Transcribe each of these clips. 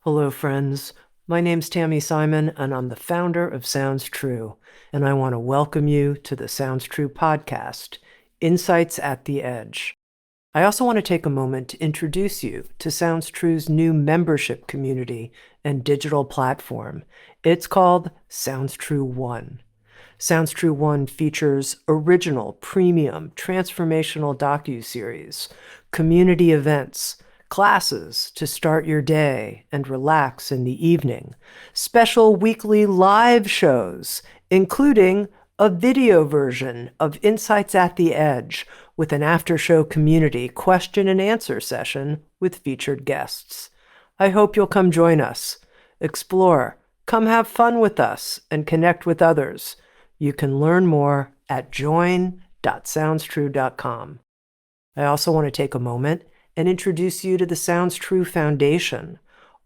Hello, friends. My name's Tami Simon, and I'm the founder of Sounds True, and I want to welcome you to the Sounds True podcast, Insights at the Edge. I also want to take a moment to introduce you to Sounds True's new membership community and digital platform. It's called Sounds True One. Sounds True One features original, premium, transformational docuseries, community events, classes to start your day and relax in the evening, special weekly live shows, including a video version of Insights at the Edge with an after-show community question and answer session with featured guests. I hope you'll come join us, explore, come have fun with us, and connect with others. You can learn more at join.soundstrue.com. I also want to take a moment and introduce you to the Sounds True Foundation,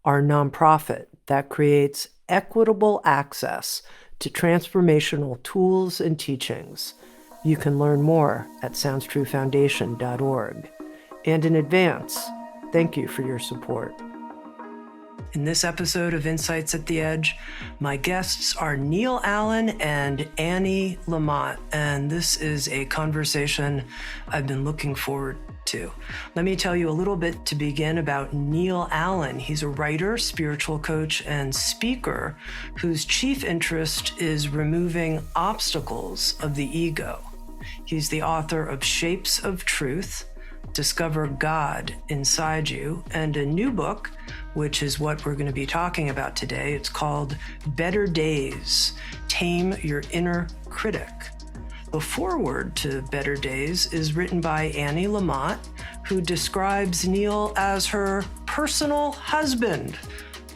our nonprofit that creates equitable access to transformational tools and teachings. You can learn more at soundstruefoundation.org. And in advance, thank you for your support. In this episode of Insights at the Edge, my guests are Neal Allen and Anne Lamott, and this is a conversation I've been looking forward to. Let me tell you a little bit to begin about Neal Allen. He's a writer, spiritual coach, and speaker whose chief interest is removing obstacles of the ego. He's the author of Shapes of Truth, Discover God Inside You, and a new book, which is what we're going to be talking about today. It's called Better Days, Tame Your Inner Critic. The foreword to Better Days is written by Anne Lamott, who describes Neal as her personal husband,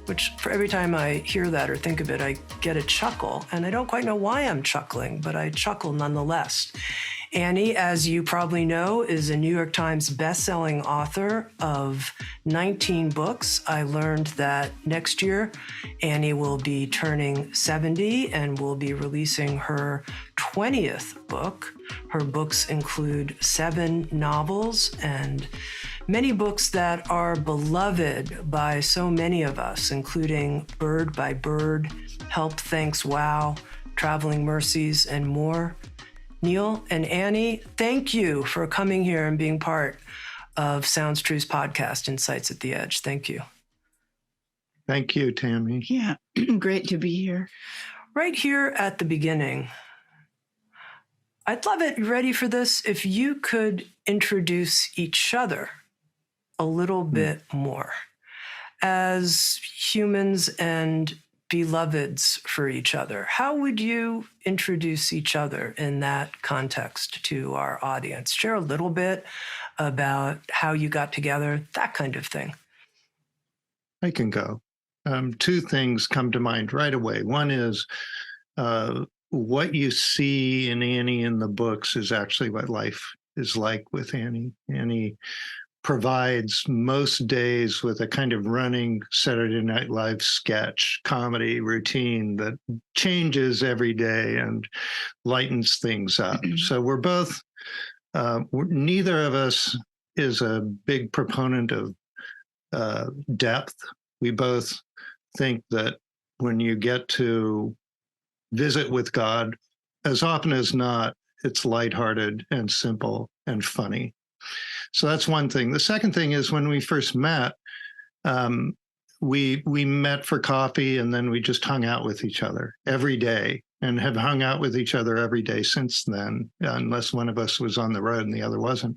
which for every time I hear that or think of it, I get a chuckle. And I don't quite know why I'm chuckling, but I chuckle nonetheless. Annie, as you probably know, is a New York Times bestselling author of 19 books. I learned that next year, Annie will be turning 70 and will be releasing her 20th book. Her books include 7 novels and many books that are beloved by so many of us, including Bird by Bird, Help, Thanks, Wow, Traveling Mercies, and more. Neal and Annie, thank you for coming here and being part of Sounds True's podcast, Insights at the Edge. Thank you. Thank you, Tami. Yeah, great to be here. Right here at the beginning, I'd love it, you ready for this, if you could introduce each other a little bit more as humans and beloveds for each other. How would you introduce each other in that context to our audience? Share a little bit about how you got together, that kind of thing. I can go. 2 things come to mind right away. One is what you see in Annie in the books is actually what life is like with Annie. Annie provides most days with a kind of running Saturday Night Live sketch comedy routine that changes every day and lightens things up. So we're both, neither of us is a big proponent of depth. We both think that when you get to visit with God, as often as not, it's lighthearted and simple and funny. So that's one thing. The second thing is when we first met, we met for coffee and then we just hung out with each other every day and have hung out with each other every day since then, unless one of us was on the road and the other wasn't.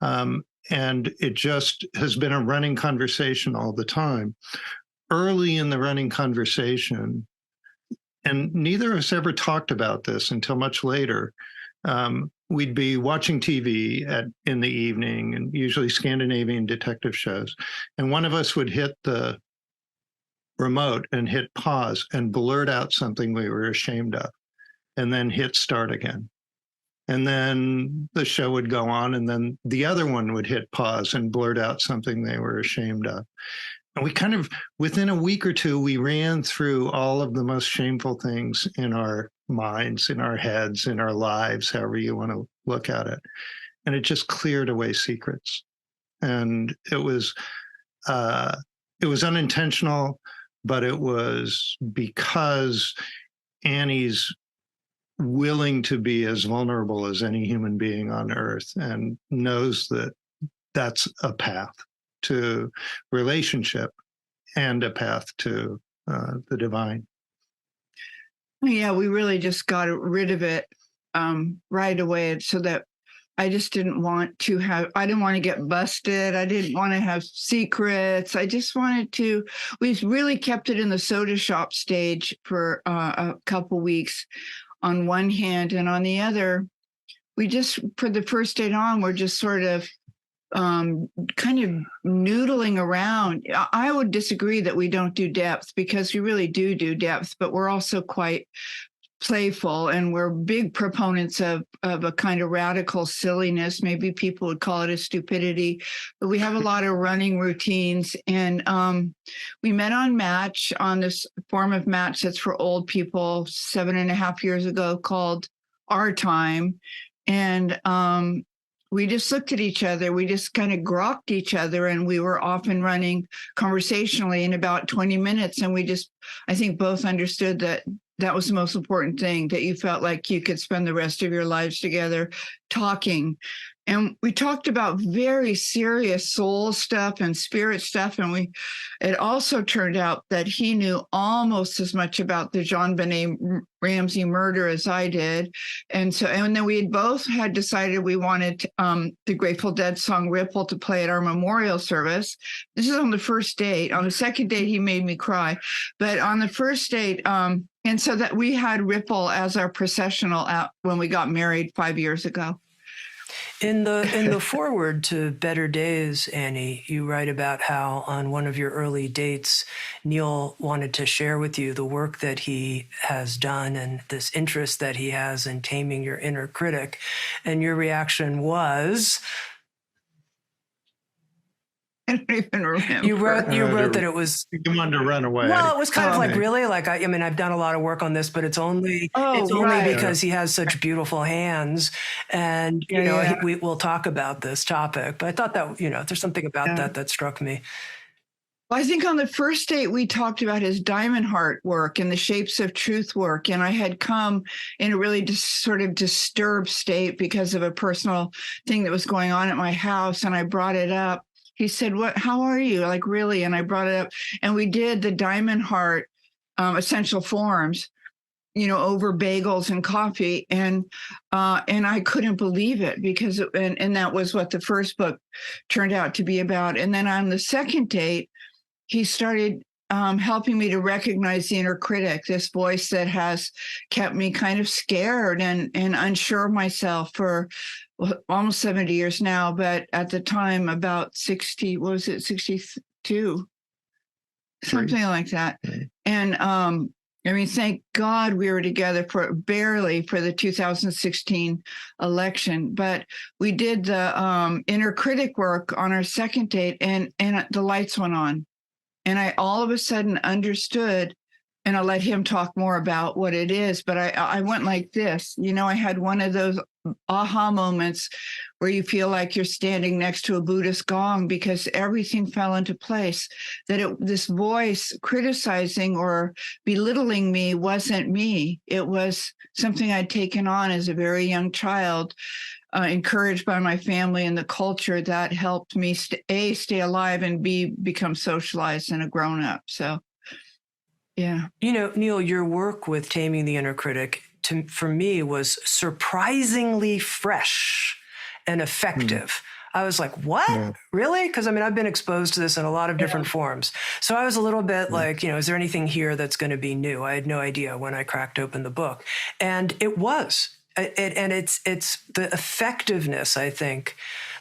And it just has been a running conversation all the time. Early in the running conversation, and neither of us ever talked about this until much later, we'd be watching TV in the evening, and usually Scandinavian detective shows. And one of us would hit the remote and hit pause and blurt out something we were ashamed of, and then hit start again. And then the show would go on, and then the other one would hit pause and blurt out something they were ashamed of. And we kind of, within a week or two, we ran through all of the most shameful things in our minds, in our heads, in our lives, however you want to look at it. And it just cleared away secrets. And it was it was unintentional, but it was because Annie's willing to be as vulnerable as any human being on earth and knows that that's a path to relationship and a path to the divine. Yeah, we really just got rid of it right away so that I just didn't want to get busted. I didn't want to have secrets. I just wanted to, we really kept it in the soda shop stage for a couple weeks on one hand, and on the other, we just, for the first date on, we're just sort of kind of noodling around. I would disagree that we don't do depth, because we really do depth, but we're also quite playful, and we're big proponents of a kind of radical silliness. Maybe people would call it a stupidity, but we have a lot of running routines. And we met on Match, on this form of Match that's for old people, 7.5 years ago, called Our Time. And we just looked at each other. We just kind of grokked each other, and we were off and running conversationally in about 20 minutes. And we just, I think, both understood that that was the most important thing, that you felt like you could spend the rest of your lives together talking. And we talked about very serious soul stuff and spirit stuff. And it also turned out that he knew almost as much about the JonBenet Ramsey murder as I did. And then we both had decided we wanted the Grateful Dead song Ripple to play at our memorial service. This is on the first date. On the second date, he made me cry. But on the first date, and so that we had Ripple as our processional out when we got married 5 years ago. In the foreword to Better Days, Annie, you write about how on one of your early dates, Neal wanted to share with you the work that he has done and this interest that he has in taming your inner critic. And your reaction was... I don't even remember. You wrote that it was... You wanted to run away. Well, it was kind of like, really? Like, I mean, I've done a lot of work on this, but it's only because he has such beautiful hands. And, we'll talk about this topic. But I thought that, there's something about that struck me. Well, I think on the first date, we talked about his diamond heart work and the shapes of truth work. And I had come in a really sort of disturbed state because of a personal thing that was going on at my house. And I brought it up. He said, how are you? Like, really? And I brought it up, and we did the diamond heart essential forms, over bagels and coffee. And I couldn't believe it, because, and that was what the first book turned out to be about. And then on the second date, he started helping me to recognize the inner critic, this voice that has kept me kind of scared and unsure of myself for almost 70 years now, but at the time about 60, what was it, 62? Something like that. And thank God we were together barely for the 2016 election, but we did the inner critic work on our second date, and the lights went on. And I all of a sudden understood, and I'll let him talk more about what it is, but I went like this. I had one of those aha moments where you feel like you're standing next to a Buddhist gong, because everything fell into place. That this voice criticizing or belittling me wasn't me. It was something I'd taken on as a very young child, encouraged by my family and the culture that helped me stay alive, and become socialized and a grown up. So, yeah. Neal, your work with Taming the Inner Critic, for me, was surprisingly fresh and effective. I was like, what? Yeah. Really? Because, I've been exposed to this in a lot of different forms. So I was a little bit like, is there anything here that's going to be new? I had no idea when I cracked open the book. And it was. It's the effectiveness, I think.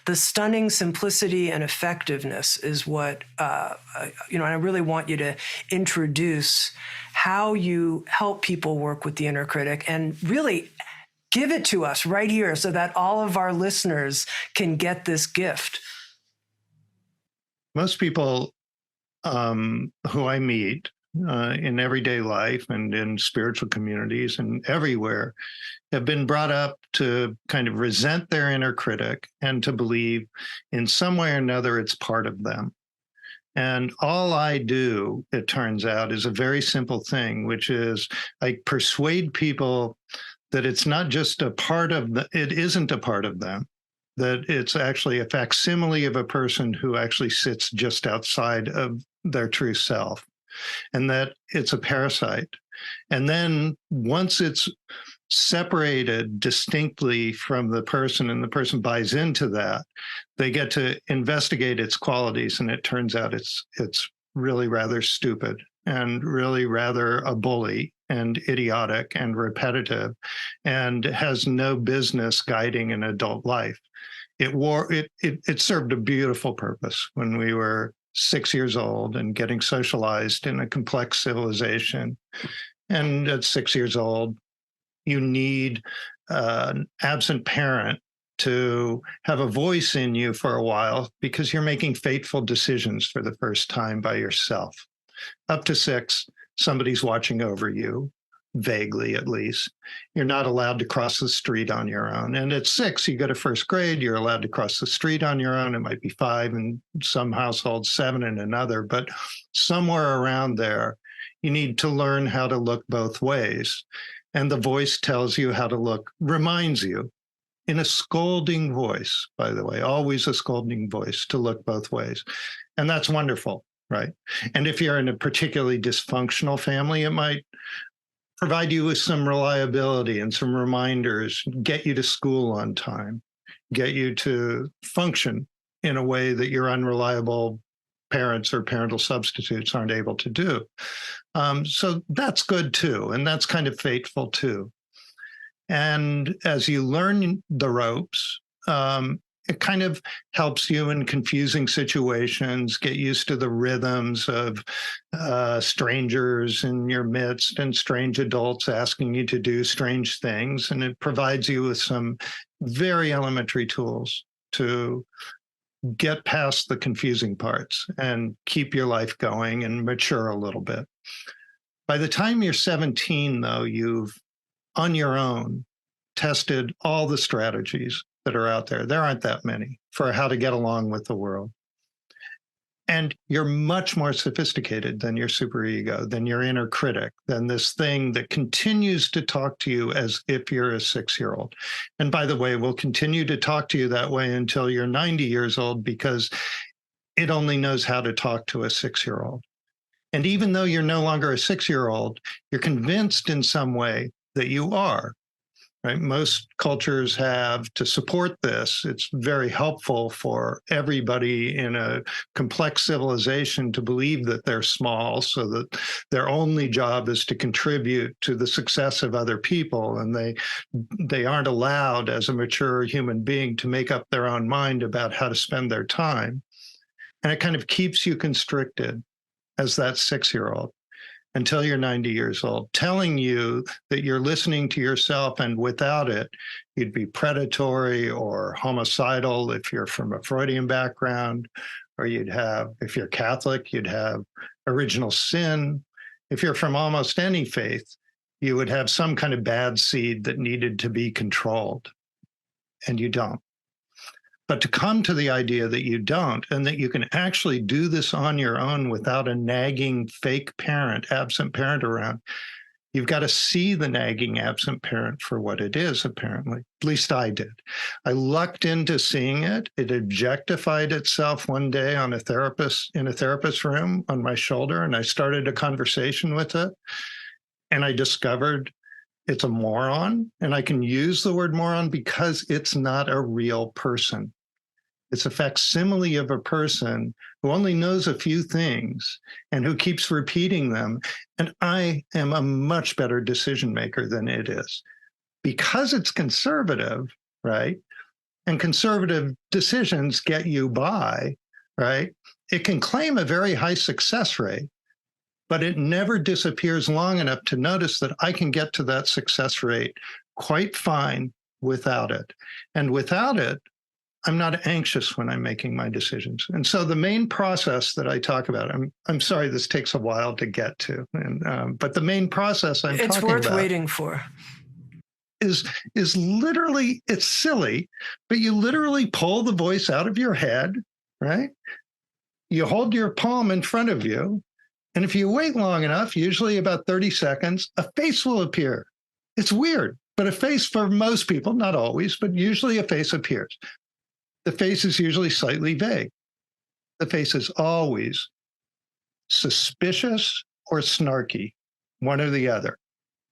The stunning simplicity and effectiveness is what, I really want you to introduce how you help people work with the inner critic, and really give it to us right here so that all of our listeners can get this gift. Most people who I meet in everyday life and in spiritual communities and everywhere have been brought up to kind of resent their inner critic and to believe in some way or another it's part of them. And all I do, it turns out, is a very simple thing, which is I persuade people that it's not just a part of it isn't a part of them, that it's actually a facsimile of a person who actually sits just outside of their true self, and that it's a parasite. And then once it's separated distinctly from the person and the person buys into that, they get to investigate its qualities, and it turns out it's really rather stupid and really rather a bully and idiotic and repetitive and has no business guiding an adult life. It served a beautiful purpose when we were 6 years old and getting socialized in a complex civilization. And at 6 years old, you need an absent parent to have a voice in you for a while because you're making fateful decisions for the first time by yourself. Up to 6, somebody's watching over you, vaguely at least. You're not allowed to cross the street on your own. And at 6, you go to first grade, you're allowed to cross the street on your own. It might be 5 in some households, 7 in another, but somewhere around there, you need to learn how to look both ways. And the voice tells you how to look, reminds you in a scolding voice, by the way, always a scolding voice, to look both ways. And that's wonderful, right? And if you're in a particularly dysfunctional family, it might provide you with some reliability and some reminders, get you to school on time, get you to function in a way that your unreliable parents or parental substitutes aren't able to do. So that's good too. And that's kind of fateful too. And as you learn the ropes, it kind of helps you in confusing situations, get used to the rhythms of strangers in your midst and strange adults asking you to do strange things. And it provides you with some very elementary tools to get past the confusing parts and keep your life going and mature a little bit. By the time you're 17, though, you've, on your own, tested all the strategies that are out there. There aren't that many for how to get along with the world. And you're much more sophisticated than your superego, than your inner critic, than this thing that continues to talk to you as if you're a 6-year-old. And by the way, will continue to talk to you that way until you're 90 years old, because it only knows how to talk to a 6-year-old. And even though you're no longer a 6-year-old, you're convinced in some way that you are. Right? Most cultures have, to support this, it's very helpful for everybody in a complex civilization to believe that they're small, so that their only job is to contribute to the success of other people, and they aren't allowed as a mature human being to make up their own mind about how to spend their time. And it kind of keeps you constricted as that 6-year-old until you're 90 years old, telling you that you're listening to yourself, and without it, you'd be predatory or homicidal if you're from a Freudian background, or you'd have, if you're Catholic, you'd have original sin. If you're from almost any faith, you would have some kind of bad seed that needed to be controlled, and you don't. But to come to the idea that you don't, and that you can actually do this on your own without a nagging fake parent, absent parent around, you've got to see the nagging absent parent for what it is, apparently. At least I did. I lucked into seeing it. It objectified itself one day in a therapist's room on my shoulder, and I started a conversation with it. And I discovered it's a moron, and I can use the word moron because it's not a real person. It's a facsimile of a person who only knows a few things and who keeps repeating them. And I am a much better decision maker than it is, because it's conservative, right? And conservative decisions get you by, right? It can claim a very high success rate, but it never disappears long enough to notice that I can get to that success rate quite fine without it. And without it, I'm not anxious when I'm making my decisions. And so the main process that I talk about, I'm sorry, this takes a while to get to, but the main process I'm talking about— It's worth waiting for. Is literally, it's silly, but you literally pull the voice out of your head, right? you hold your palm in front of you, and if you wait long enough, usually about 30 seconds, a face will appear. It's weird, but a face for most people, not always, but usually a face appears. The face is usually slightly vague. The face is always suspicious or snarky, one or the other,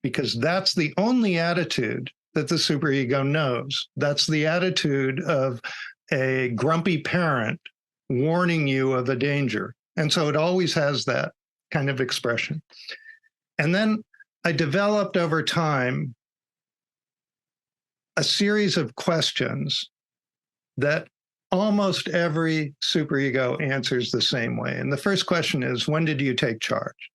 because that's the only attitude that the superego knows. That's the attitude of a grumpy parent warning you of a danger. And so it always has that kind of expression. And then I developed over time a series of questions that almost every superego answers the same way. And the first question is, when did you take charge?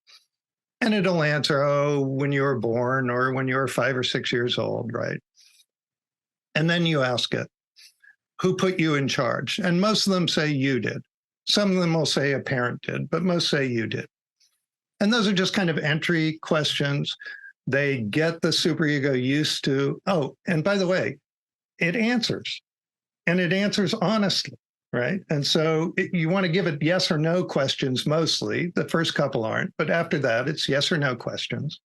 And it'll answer, oh, when you were born or when you were 5 or 6 years old, right? And then you ask it, who put you in charge? And most of them say you did. Some of them will say a parent did, but most say you did. And those are just kind of entry questions. They get the superego used to, oh, and by the way, it answers. And it answers honestly, right? And so you want to give it yes or no questions mostly. The first couple aren't, but after that, it's yes or no questions.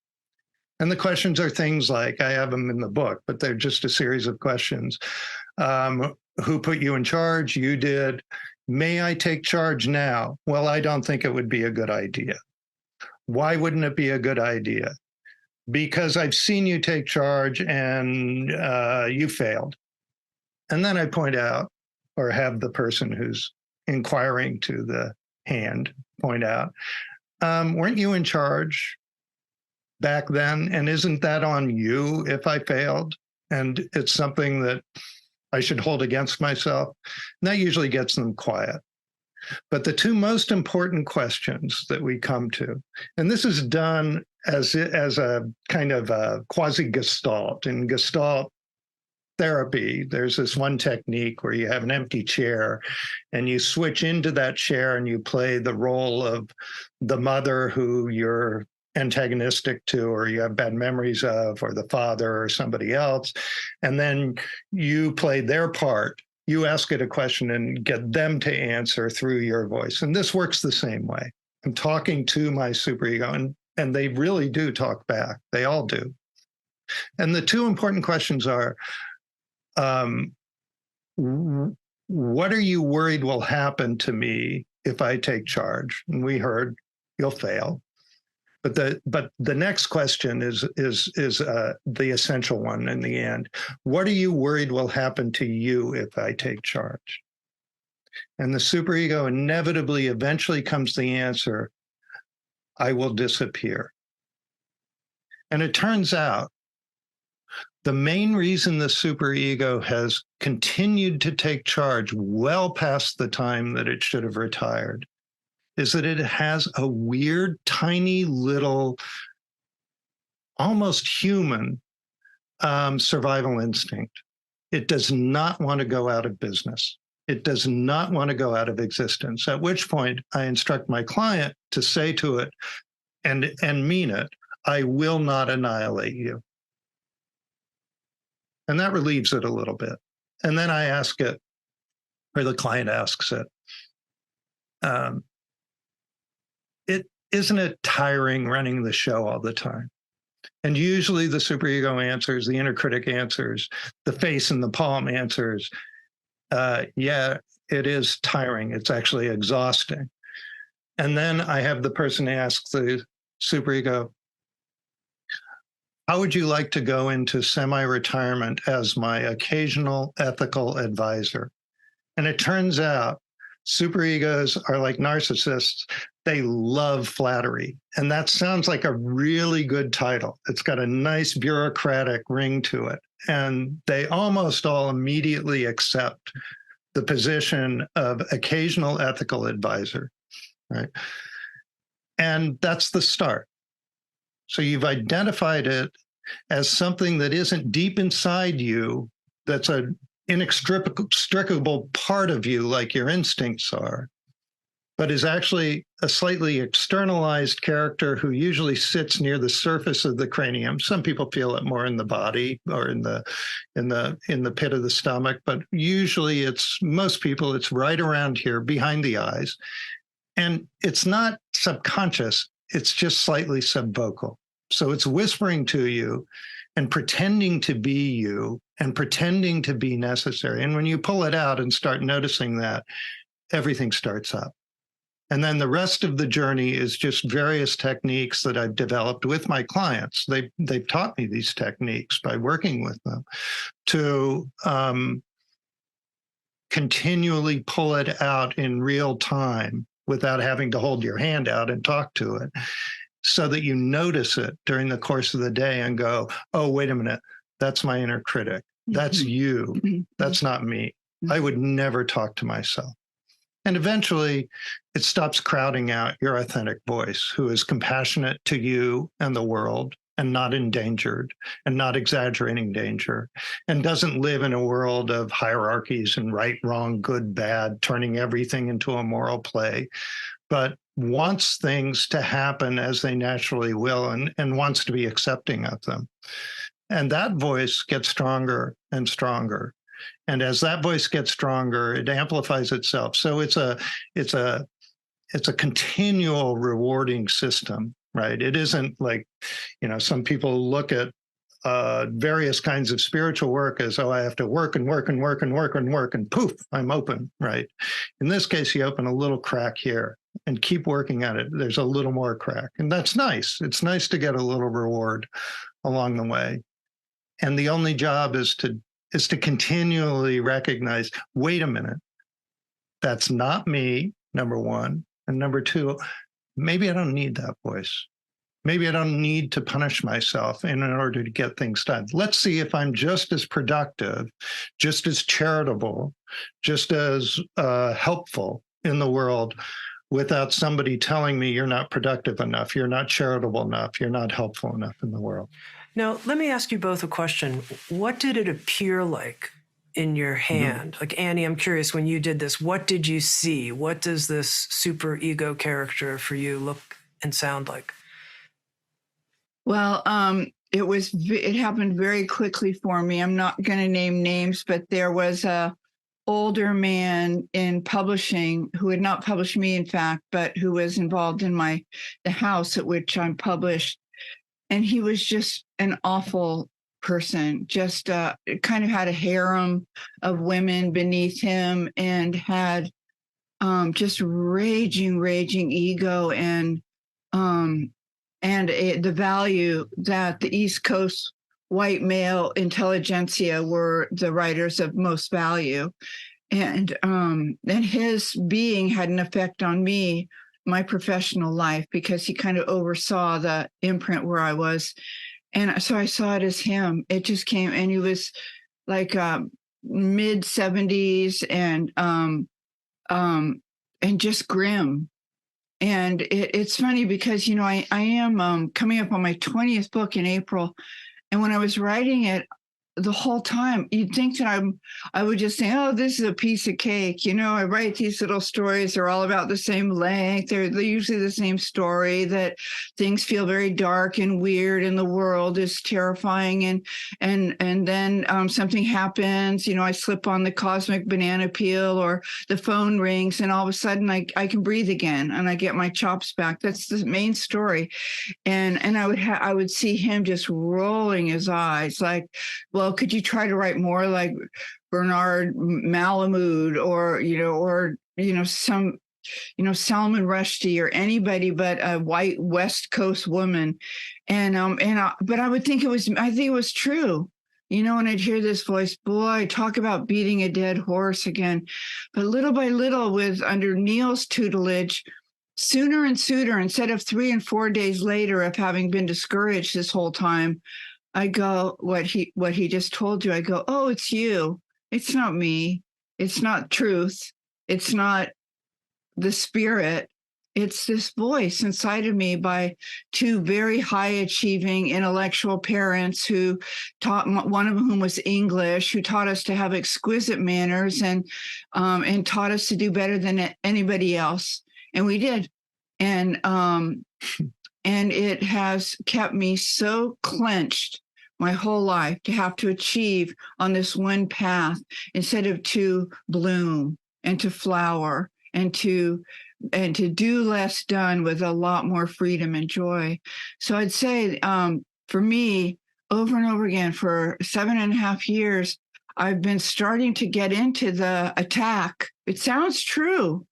And the questions are things like, I have them in the book, but they're just a series of questions. Who put you in charge? You did. May I take charge now? Well, I don't think it would be a good idea. Why wouldn't it be a good idea? Because I've seen you take charge and you failed. And then I point out, or have the person who's inquiring to the hand point out, weren't you in charge back then? And isn't that on you if I failed? And it's something that I should hold against myself. And that usually gets them quiet. But the two most important questions that we come to, and this is done as a kind of a quasi-gestalt. In Gestalt therapy, there's this one technique where you have an empty chair and you switch into that chair and you play the role of the mother who you're antagonistic to or you have bad memories of, or the father or somebody else. And then you play their part. You ask it a question and get them to answer through your voice. And this works the same way. I'm talking to my superego, and they really do talk back. They all do. And the two important questions are, what are you worried will happen to me if I take charge? And we heard, you'll fail. But the next question is the essential one in the end. What are you worried will happen to you if I take charge? And the superego inevitably eventually comes to the answer, I will disappear. And it turns out the main reason the superego has continued to take charge well past the time that it should have retired is that it has a weird, tiny little, almost human survival instinct. It does not want to go out of business. It does not want to go out of existence, at which point I instruct my client to say to it and mean it, I will not annihilate you. And that relieves it a little bit. And then I ask it, or the client asks it, isn't it tiring running the show all the time? And usually the superego answers, the inner critic answers, the face and the palm answers, yeah, it is tiring. It's actually exhausting. And then I have the person ask the superego, how would you like to go into semi-retirement as my occasional ethical advisor? And it turns out superegos are like narcissists. They love flattery. And that sounds like a really good title. It's got a nice bureaucratic ring to it. And they almost all immediately accept the position of occasional ethical advisor, right? And that's the start. So you've identified it as something that isn't deep inside you, that's an inextricable part of you, like your instincts are, but is actually a slightly externalized character who usually sits near the surface of the cranium. Some people feel it more in the body or in the pit of the stomach, but usually most people, it's right around here behind the eyes. And it's not subconscious, it's just slightly subvocal. So it's whispering to you and pretending to be you and pretending to be necessary. And when you pull it out and start noticing that, everything starts up. And then the rest of the journey is just various techniques that I've developed with my clients. They've taught me these techniques by working with them to continually pull it out in real time without having to hold your hand out and talk to it, so that you notice it during the course of the day and go, oh, wait a minute, that's my inner critic. That's you. That's not me. I would never talk to myself. And eventually it stops crowding out your authentic voice, who is compassionate to you and the world and not endangered and not exaggerating danger, and doesn't live in a world of hierarchies and right, wrong, good, bad, turning everything into a moral play, but wants things to happen as they naturally will, and wants to be accepting of them. And that voice gets stronger and stronger. And as that voice gets stronger, it amplifies itself. So it's a continual rewarding system, right? It isn't like, some people look at various kinds of spiritual work as, oh, I have to work and work and work and work and work, and poof, I'm open, right? In this case, you open a little crack here and keep working at it. There's a little more crack, and that's nice. It's nice to get a little reward along the way. And the only job is to continually recognize, wait a minute, that's not me, number one. And number two, maybe I don't need that voice. Maybe I don't need to punish myself in order to get things done. Let's see if I'm just as productive, just as charitable, just as helpful in the world without somebody telling me you're not productive enough, you're not charitable enough, you're not helpful enough in the world. Now, let me ask you both a question. What did it appear like in your hand? Like, Annie, I'm curious, when you did this, what did you see? What does this super ego character for you look and sound like? Well, it happened very quickly for me. I'm not going to name names, but there was a older man in publishing who had not published me, in fact, but who was involved in the house at which I'm published. And he was just an awful person, just kind of had a harem of women beneath him, and had just raging ego, and the value that the East Coast white male intelligentsia were the writers of most value. And his being had an effect on me, my professional life, because he kind of oversaw the imprint where I was. And so I saw it as him. It just came, and he was like mid 70s and just grim. And it's funny because, I am coming up on my 20th book in April. And when I was writing it, the whole time, you'd think that I would just say, oh, this is a piece of cake. I write these little stories. They're all about the same length. They're usually the same story, that things feel very dark and weird and the world is terrifying. And then something happens, I slip on the cosmic banana peel, or the phone rings, and all of a sudden I can breathe again and I get my chops back. That's the main story. And I would see him just rolling his eyes like, well, could you try to write more like Bernard Malamud, or some, Salman Rushdie, or anybody but a white West Coast woman. But I think it was true. And I'd hear this voice, boy, talk about beating a dead horse again. But little by little, under Neal's tutelage, sooner and sooner, instead of 3 and 4 days later of having been discouraged this whole time, I go, what he just told you, I go, oh, it's you. It's not me. It's not truth. It's not the spirit. It's this voice inside of me by 2 very high achieving intellectual parents who taught, one of whom was English, who taught us to have exquisite manners and taught us to do better than anybody else. And we did. And it has kept me so clenched my whole life to have to achieve on this one path, instead of to bloom and to flower and to and to do less done with a lot more freedom and joy. So I'd say for me, over and over again, for 7.5 years, I've been starting to get into the attack. It sounds true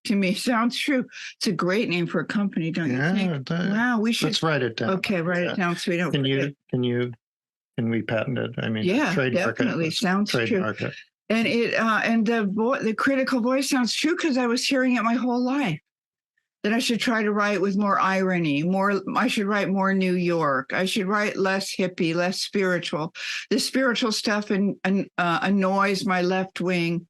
to me. Sounds true. It's a great name for a company, don't you think? Wow, we should. Let's write it down. Okay, write it down so we don't forget. Can we patent it? I mean, yeah, definitely sounds true. And it and the critical voice sounds true because I was hearing it my whole life. That I should try to write with more irony, I should write more New York. I should write less hippie, less spiritual. The spiritual stuff annoys my left-wing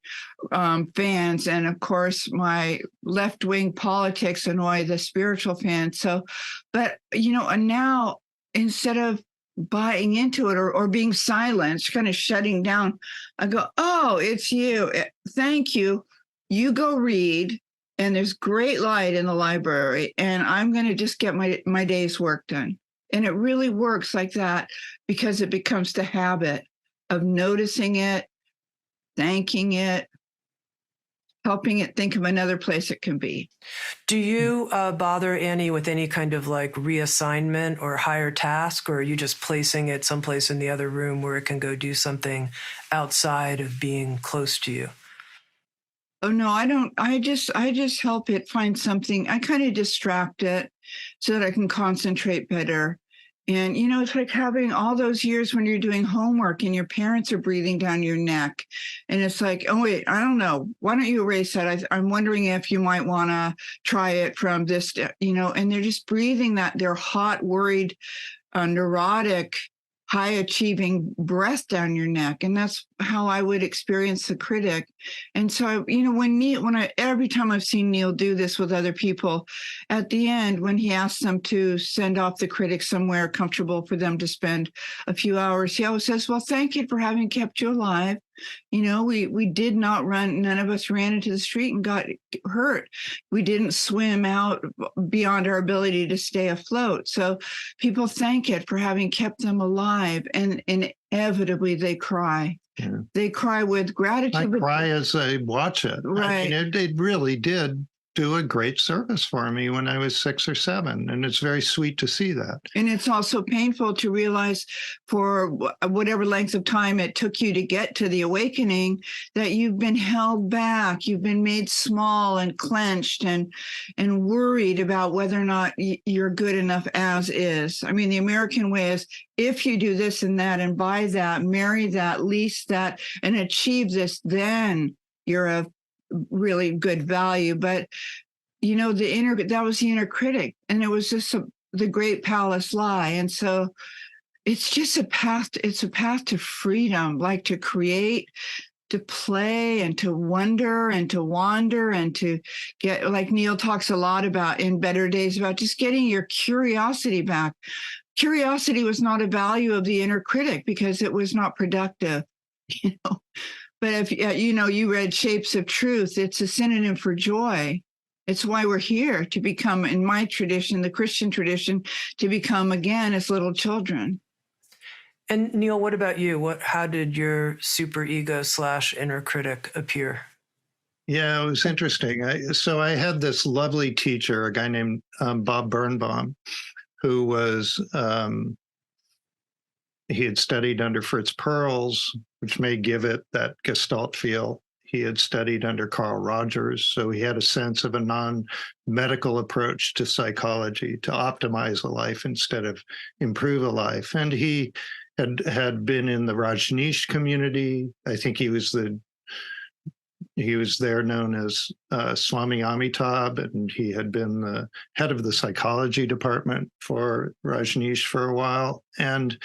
fans. And of course, my left-wing politics annoy the spiritual fans. So, but, and now instead of buying into it or being silenced, kind of shutting down, I go, oh, it's you. Thank you. You go read. And there's great light in the library, and I'm going to just get my day's work done. And it really works like that because it becomes the habit of noticing it, thanking it, helping it think of another place it can be. Do you bother Annie with any kind of like reassignment or higher task, or are you just placing it someplace in the other room where it can go do something outside of being close to you? Oh, no, I don't. I just help it find something. I kind of distract it so that I can concentrate better. And, it's like having all those years when you're doing homework and your parents are breathing down your neck. And it's like, oh, wait, I don't know. Why don't you erase that? I'm wondering if you might want to try it from this, and they're just breathing that their hot, worried, neurotic, high achieving breath down your neck. And that's how I would experience the critic. And so, every time I've seen Neal do this with other people, at the end, when he asks them to send off the critic somewhere comfortable for them to spend a few hours, he always says, well, thank you for having kept you alive. We did not run. None of us ran into the street and got hurt. We didn't swim out beyond our ability to stay afloat. So people thank it for having kept them alive. And inevitably they cry. Yeah. They cry with gratitude. I cry as I watch it. Right. I mean, it really did do a great service for me when I was 6 or 7. And it's very sweet to see that. And it's also painful to realize for whatever length of time it took you to get to the awakening that you've been held back. You've been made small and clenched and worried about whether or not you're good enough as is. I mean, the American way is if you do this and that and buy that, marry that, lease that, and achieve this, then you're a really good value. But that was the inner critic, and it was just the great palace lie. And so it's just a path to freedom, like to create, to play, and to wonder and to wander and to get, like Neal talks a lot about in Better Days, about just getting your curiosity back. Curiosity was not a value of the inner critic because it was not productive. But if you read Shapes of Truth, it's a synonym for joy. It's why we're here, to become, in my tradition, the Christian tradition, to become again as little children. And Neal, what about you? How did your superego / inner critic appear? Yeah, it was interesting. So I had this lovely teacher, a guy named Bob Birnbaum, who was he had studied under Fritz Perls, which may give it that gestalt feel. He had studied under Carl Rogers, so he had a sense of a non-medical approach to psychology, to optimize a life instead of improve a life. And he had been in the Rajneesh community. I think he was there known as Swami Amitabh, and he had been the head of the psychology department for Rajneesh for a while. And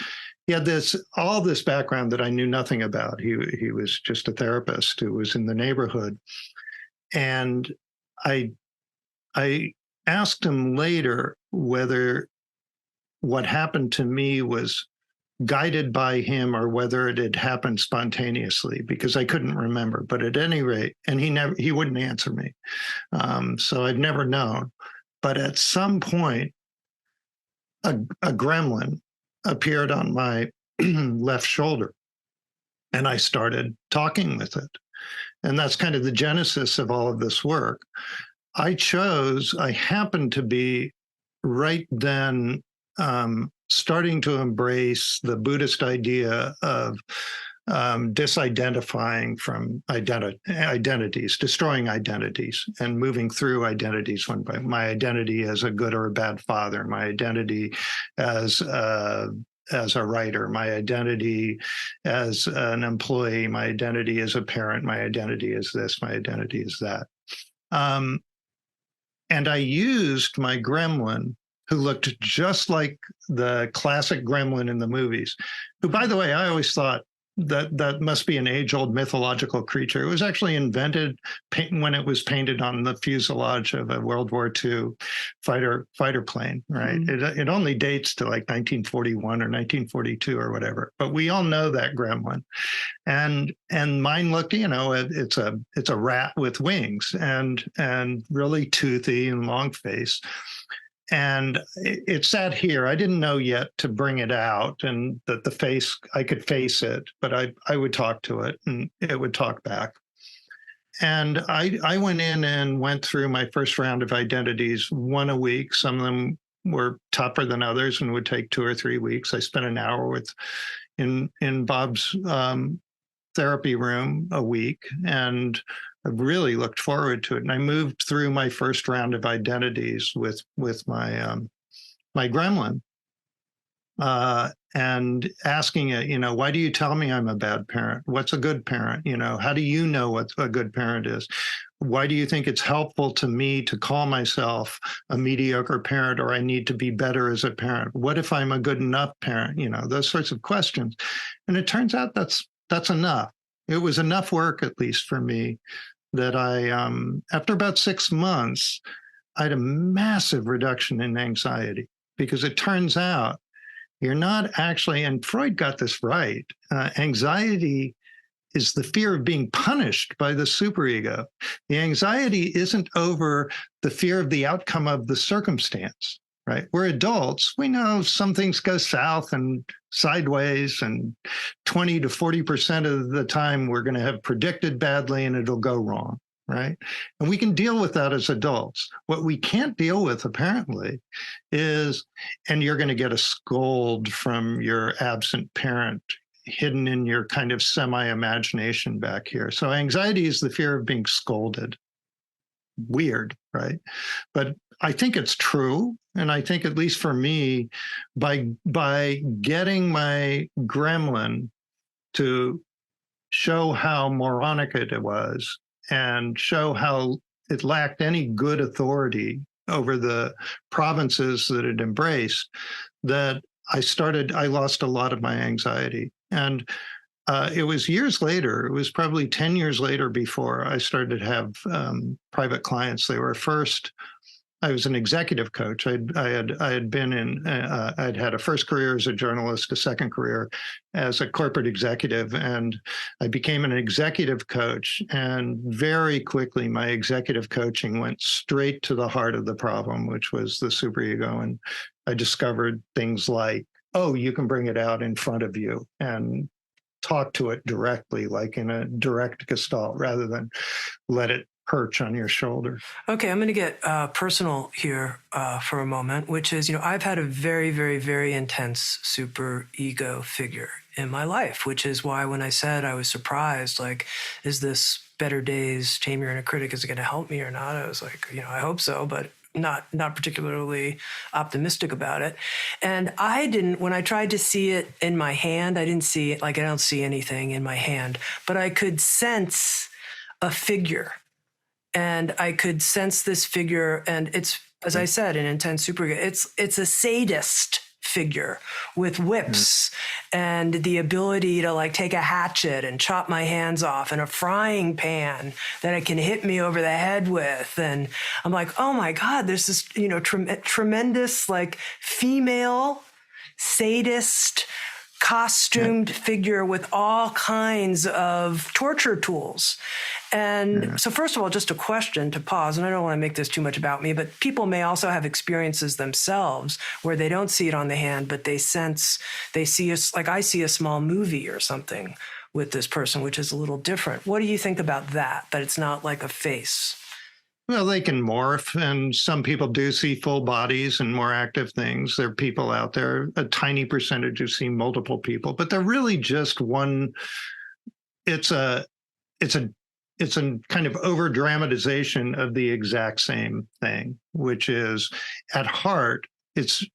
he had all this background that I knew nothing about. He was just a therapist who was in the neighborhood. And I asked him later whether what happened to me was guided by him or whether it had happened spontaneously, because I couldn't remember. But at any rate, and he wouldn't answer me. So I've never known. But at some point, a gremlin appeared on my left shoulder, and I started talking with it. And that's kind of the genesis of all of this work. I happened to be right then starting to embrace the Buddhist idea of disidentifying from identities, destroying identities, and moving through identities one by my identity as a good or a bad father, my identity as a writer, my identity as an employee, my identity as a parent, my identity is this, my identity is that. And I used my gremlin, who looked just like the classic gremlin in the movies, who, by the way, I always thought that must be an age-old mythological creature. It was actually invented when it was painted on the fuselage of a World War II fighter plane, right? Mm-hmm. It only dates to like 1941 or 1942 or whatever, but we all know that gremlin. And mine looked, it's a rat with wings and really toothy and long face. And it sat here. I didn't know yet to bring it out, and that the face, I could face it, but I would talk to it and it would talk back. And I went in and went through my first round of identities, one a week. Some of them were tougher than others and would take 2 or 3 weeks. I spent an hour in Bob's therapy room a week, and I really looked forward to it. And I moved through my first round of identities with my my gremlin, and asking it, why do you tell me I'm a bad parent? What's a good parent? How do you know what a good parent is? Why do you think it's helpful to me to call myself a mediocre parent, or I need to be better as a parent? What if I'm a good enough parent? Those sorts of questions. And it turns out that's enough. It was enough work, at least for me, that I, after about 6 months, I had a massive reduction in anxiety, because it turns out you're not actually, and Freud got this right, anxiety is the fear of being punished by the superego. The anxiety isn't over the fear of the outcome of the circumstance, right? We're adults. We know some things go south and sideways, and 20 to 40% of the time we're going to have predicted badly and it'll go wrong, right? And we can deal with that as adults. What we can't deal with, apparently, is, and you're going to get a scold from your absent parent hidden in your kind of semi-imagination back here. So anxiety is the fear of being scolded. Weird, right? But I think it's true. And I think, at least for me, by getting my gremlin to show how moronic it was, and show how it lacked any good authority over the provinces that it embraced, that I lost a lot of my anxiety. And it was years later, it was probably 10 years later, before I started to have private clients. They were first, I was an executive coach. I'd been in, I'd had a first career as a journalist, a second career as a corporate executive, and I became an executive coach. And very quickly, my executive coaching went straight to the heart of the problem, which was the superego. And I discovered things like, oh, you can bring it out in front of you and talk to it directly, like in a direct gestalt, rather than let it perch on your shoulder. Okay, I'm going to get personal here for a moment, which is, I've had a very, very, very intense super ego figure in my life, which is why when I said I was surprised, like, is this Better Days, Taming and a Critic, is it going to help me or not? I was like, I hope so, but not particularly optimistic about it. And when I tried to see it in my hand, I didn't see it, like, I don't see anything in my hand, but I could sense a figure. And I could sense this figure, and it's, as I said, an intense superego. It's a sadist figure with whips and the ability to, like, take a hatchet and chop my hands off, and a frying pan that it can hit me over the head with. And I'm like, oh my God, there's this, tremendous, like, female sadist costumed figure with all kinds of torture tools. And so, first of all, just a question to pause, and I don't want to make this too much about me, but people may also have experiences themselves where they don't see it on the hand, but they see us, like I see a small movie or something with this person, which is a little different. What do you think about that it's not like a face? Well, they can morph, and some people do see full bodies and more active things. There are people out there, a tiny percentage who see multiple people, but they're really just one. It's a, it's a, it's a kind of over dramatization of the exact same thing, which is at heart, it's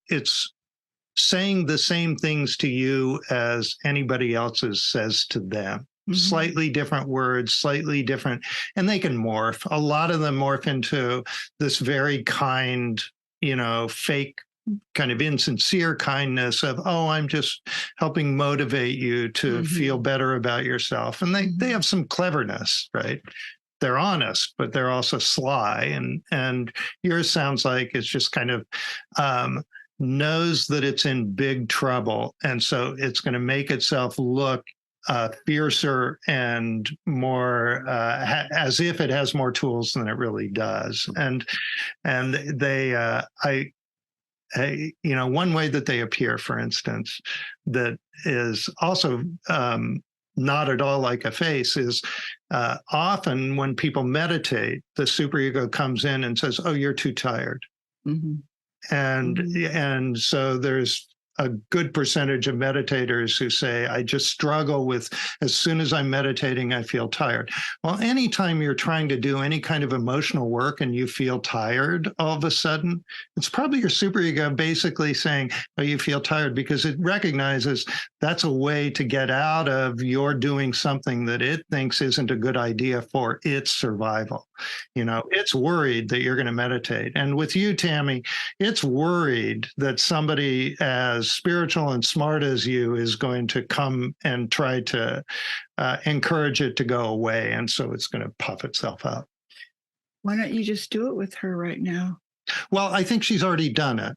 saying the same things to you as anybody else's says to them. Slightly different words, slightly different, and they can morph. A lot of them morph into this very kind, fake, kind of insincere kindness of, oh, I'm just helping motivate you to feel better about yourself. And they have some cleverness, right? They're honest, but they're also sly. And yours sounds like it's just kind of knows that it's in big trouble. And so it's going to make itself look fiercer and more as if it has more tools than it really does. And they, one way that they appear, for instance, that is also not at all like a face is often when people meditate, the superego comes in and says, "Oh, you're too tired," and so there's a good percentage of meditators who say, I just struggle with, as soon as I'm meditating, I feel tired. Well, anytime you're trying to do any kind of emotional work and you feel tired all of a sudden, it's probably your superego basically saying, oh, you feel tired, because it recognizes that's a way to get out of your doing something that it thinks isn't a good idea for its survival. It's worried that you're going to meditate. And with you, Tami, it's worried that somebody as spiritual and smart as you is going to come and try to encourage it to go away. And so it's going to puff itself up. Why don't you just do it with her right now? Well, I think she's already done it.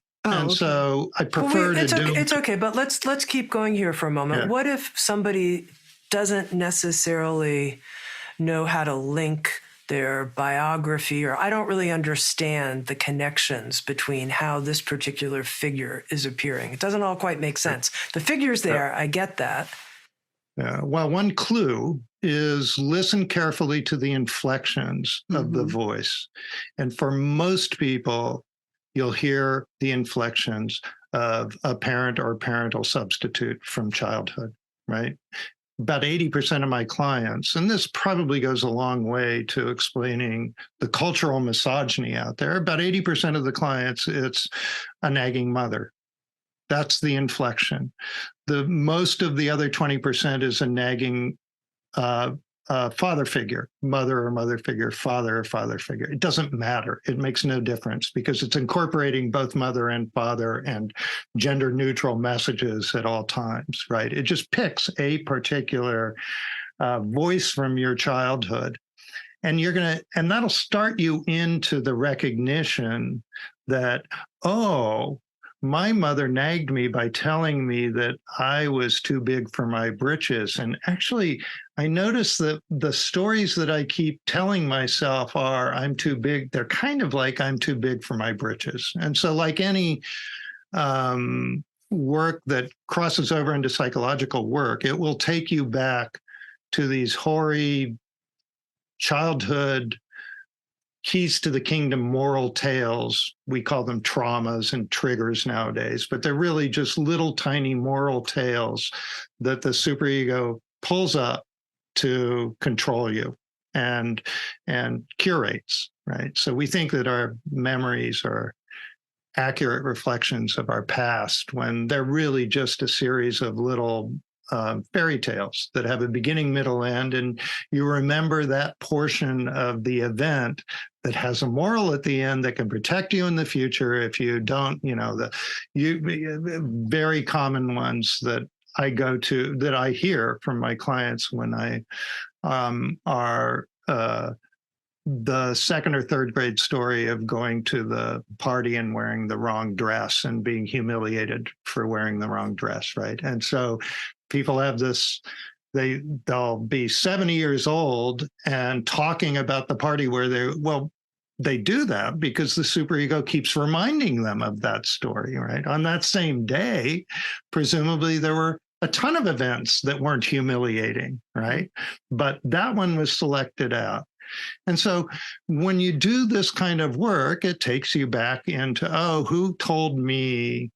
So I prefer to do it. It's okay, but let's keep going here for a moment. Yeah. What if somebody doesn't necessarily know how to link their biography, or I don't really understand the connections between how this particular figure is appearing? It doesn't all quite make sense. The figure's there, I get that. Well, one clue is listen carefully to the inflections of the voice. And for most people, you'll hear the inflections of a parent or parental substitute from childhood, right? About 80% of my clients, and this probably goes a long way to explaining the cultural misogyny out there, about 80% of the clients, it's a nagging mother. That's the inflection. The most of the other 20% is a nagging father figure, mother or mother figure, father or father figure. It doesn't matter. It makes no difference because it's incorporating both mother and father and gender neutral messages at all times, right? It just picks a particular voice from your childhood. And and that'll start you into the recognition that, oh, my mother nagged me by telling me that I was too big for my britches. And actually, I noticed that the stories that I keep telling myself are, I'm too big. They're kind of like, I'm too big for my britches. And so like any work that crosses over into psychological work, it will take you back to these hoary childhood keys to the kingdom moral tales. We call them traumas and triggers nowadays, but they're really just little tiny moral tales that the superego pulls up to control you and curates, right? So we think that our memories are accurate reflections of our past when they're really just a series of little fairy tales that have a beginning, middle, end, and you remember that portion of the event that has a moral at the end that can protect you in the future if you don't, very common ones that I go to, that I hear from my clients when I are the second or third grade story of going to the party and wearing the wrong dress and being humiliated for wearing the wrong dress, right? And so people have this, they'll be 70 years old and talking about the party where they do that because the superego keeps reminding them of that story, right? On that same day, presumably there were a ton of events that weren't humiliating, right? But that one was selected out. And so when you do this kind of work, it takes you back into, oh, who told me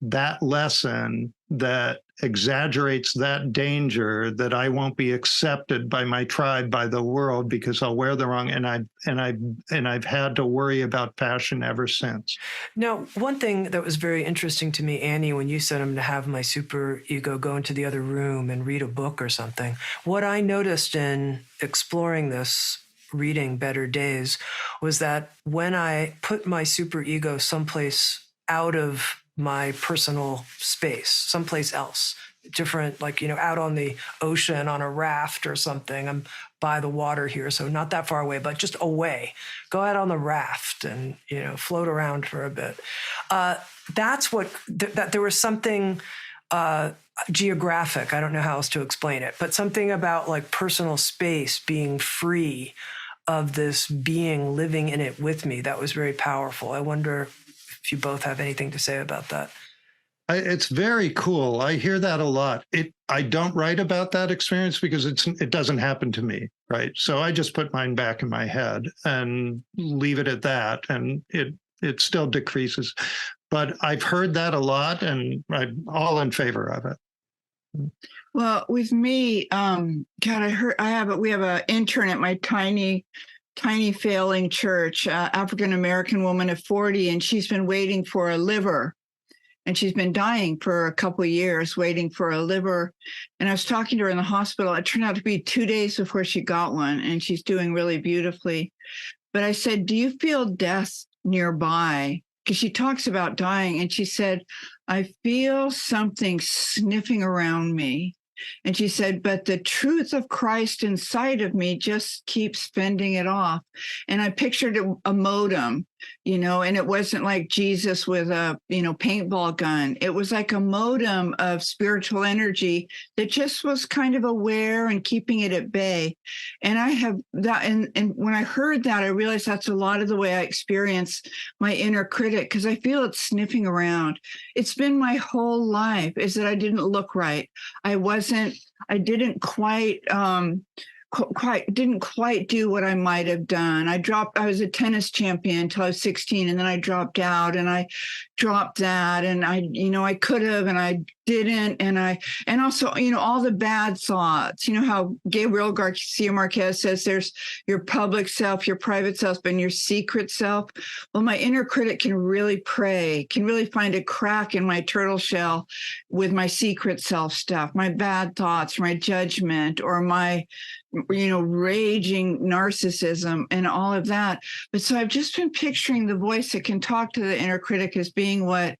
that lesson that exaggerates that danger, that I won't be accepted by my tribe, by the world, because I'll wear the wrong, and I've had to worry about fashion ever since. Now, one thing that was very interesting to me, Annie, when you said I'm going to have my super ego go into the other room and read a book or something, what I noticed in exploring this, reading Better Days, was that when I put my super ego someplace out of my personal space, someplace else, different, like, out on the ocean on a raft or something. I'm by the water here, so not that far away, but just away. Go out on the raft and, float around for a bit. That's what, that there was something geographic. I don't know how else to explain it, but something about like personal space, being free of this being living in it with me. That was very powerful. I wonder if you both have anything to say about that. It's very cool. I hear that a lot. I don't write about that experience because it doesn't happen to me, right? So I just put mine back in my head and leave it at that, and it still decreases. But I've heard that a lot, and I'm all in favor of it. Well, with me, we have an intern at my tiny failing church, African American woman of 40, and she's been waiting for a liver. And she's been dying for a couple of years, waiting for a liver. And I was talking to her in the hospital. It turned out to be 2 days before she got one, and she's doing really beautifully. But I said, do you feel death nearby? Because she talks about dying. And she said, I feel something sniffing around me. And she said, but the truth of Christ inside of me just keeps fending it off. And I pictured a modem, and it wasn't like Jesus with a, paintball gun. It was like a modem of spiritual energy that just was kind of aware and keeping it at bay. And I have that. And when I heard that, I realized that's a lot of the way I experience my inner critic, because I feel it sniffing around. It's been my whole life, is that I didn't look right. I didn't quite do what I might have done. I was a tennis champion until I was 16, and then I dropped out, and I dropped that, and I could have, and I didn't. And also, all the bad thoughts, how Gabriel Garcia Marquez says there's your public self, your private self, and your secret self. Well, my inner critic can really find a crack in my turtle shell with my secret self stuff, my bad thoughts, my judgment, or my raging narcissism and all of that. But so I've just been picturing the voice that can talk to the inner critic as being what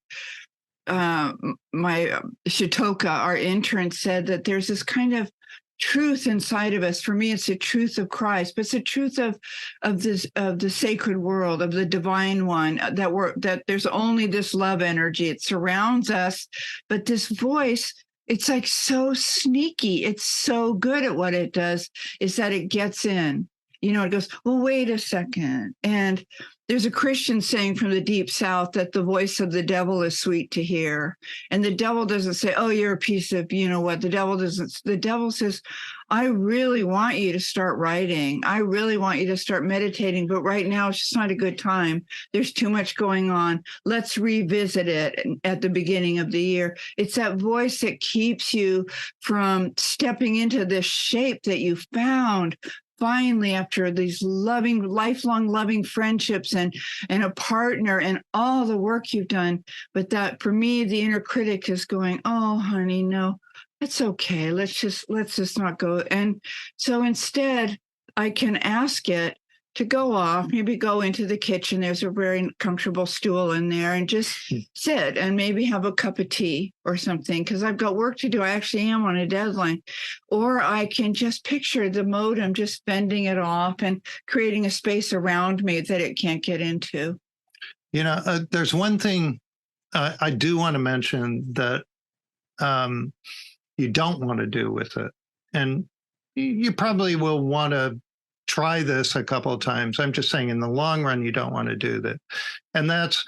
my Shitoka, our intern, said, that there's this kind of truth inside of us. For me, it's the truth of Christ, but it's the truth of the sacred world, of the divine one, that there's only this love energy. It surrounds us, but this voice, it's like so sneaky. It's so good at what it does, is that it gets in. It goes, well, wait a second. And there's a Christian saying from the deep South that the voice of the devil is sweet to hear. And the devil doesn't say, oh, you're a piece of, what. The devil says, I really want you to start writing. I really want you to start meditating. But right now, it's just not a good time. There's too much going on. Let's revisit it at the beginning of the year. It's that voice that keeps you from stepping into this shape that you found finally, after these lifelong loving friendships and a partner and all the work you've done. But that, for me, the inner critic is going, oh, honey, no, it's okay. Let's just not go. And so instead, I can ask it to go off, maybe go into the kitchen. There's a very comfortable stool in there, and just sit and maybe have a cup of tea or something, because I've got work to do. I actually am on a deadline. Or I can just picture the modem just bending it off and creating a space around me that it can't get into. There's one thing I do want to mention that you don't want to do with it. And you probably will want to try this a couple of times. I'm just saying, in the long run, you don't want to do that. And that's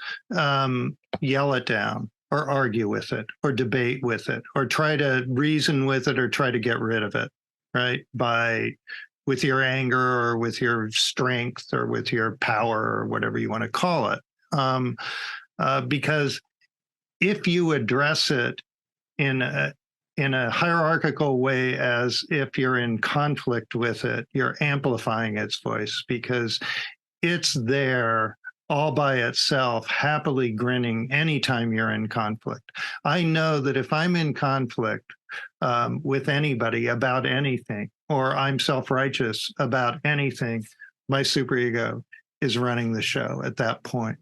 yell it down, or argue with it, or debate with it, or try to reason with it, or try to get rid of it, right? with your anger or with your strength or with your power or whatever you want to call it. Because if you address it in a hierarchical way, as if you're in conflict with it, you're amplifying its voice, because it's there all by itself, happily grinning anytime you're in conflict. I know that if I'm in conflict with anybody about anything, or I'm self-righteous about anything, my superego is running the show at that point.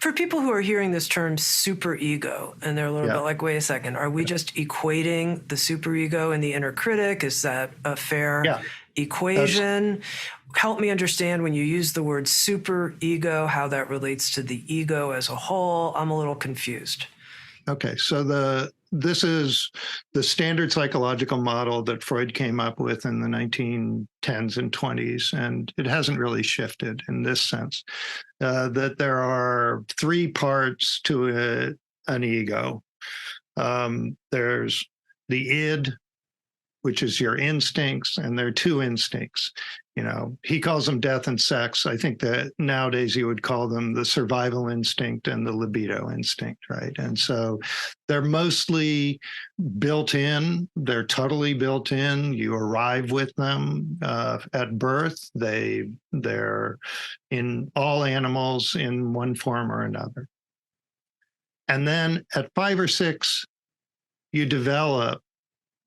For people who are hearing this term superego, and they're a little bit like, wait a second, are we just equating the superego and the inner critic? Is that a fair equation? Help me understand, when you use the word superego, how that relates to the ego as a whole. I'm a little confused. Okay, so this is the standard psychological model that Freud came up with in the 1910s and 20s, and it hasn't really shifted in this sense, that there are three parts to an ego. There's the id, which is your instincts, and there are two instincts. You know, he calls them death and sex. I think that nowadays you would call them the survival instinct and the libido instinct, right? And so they're mostly built in. They're totally built in. You arrive with them at birth. They're in all animals in one form or another. And then at 5 or 6, you develop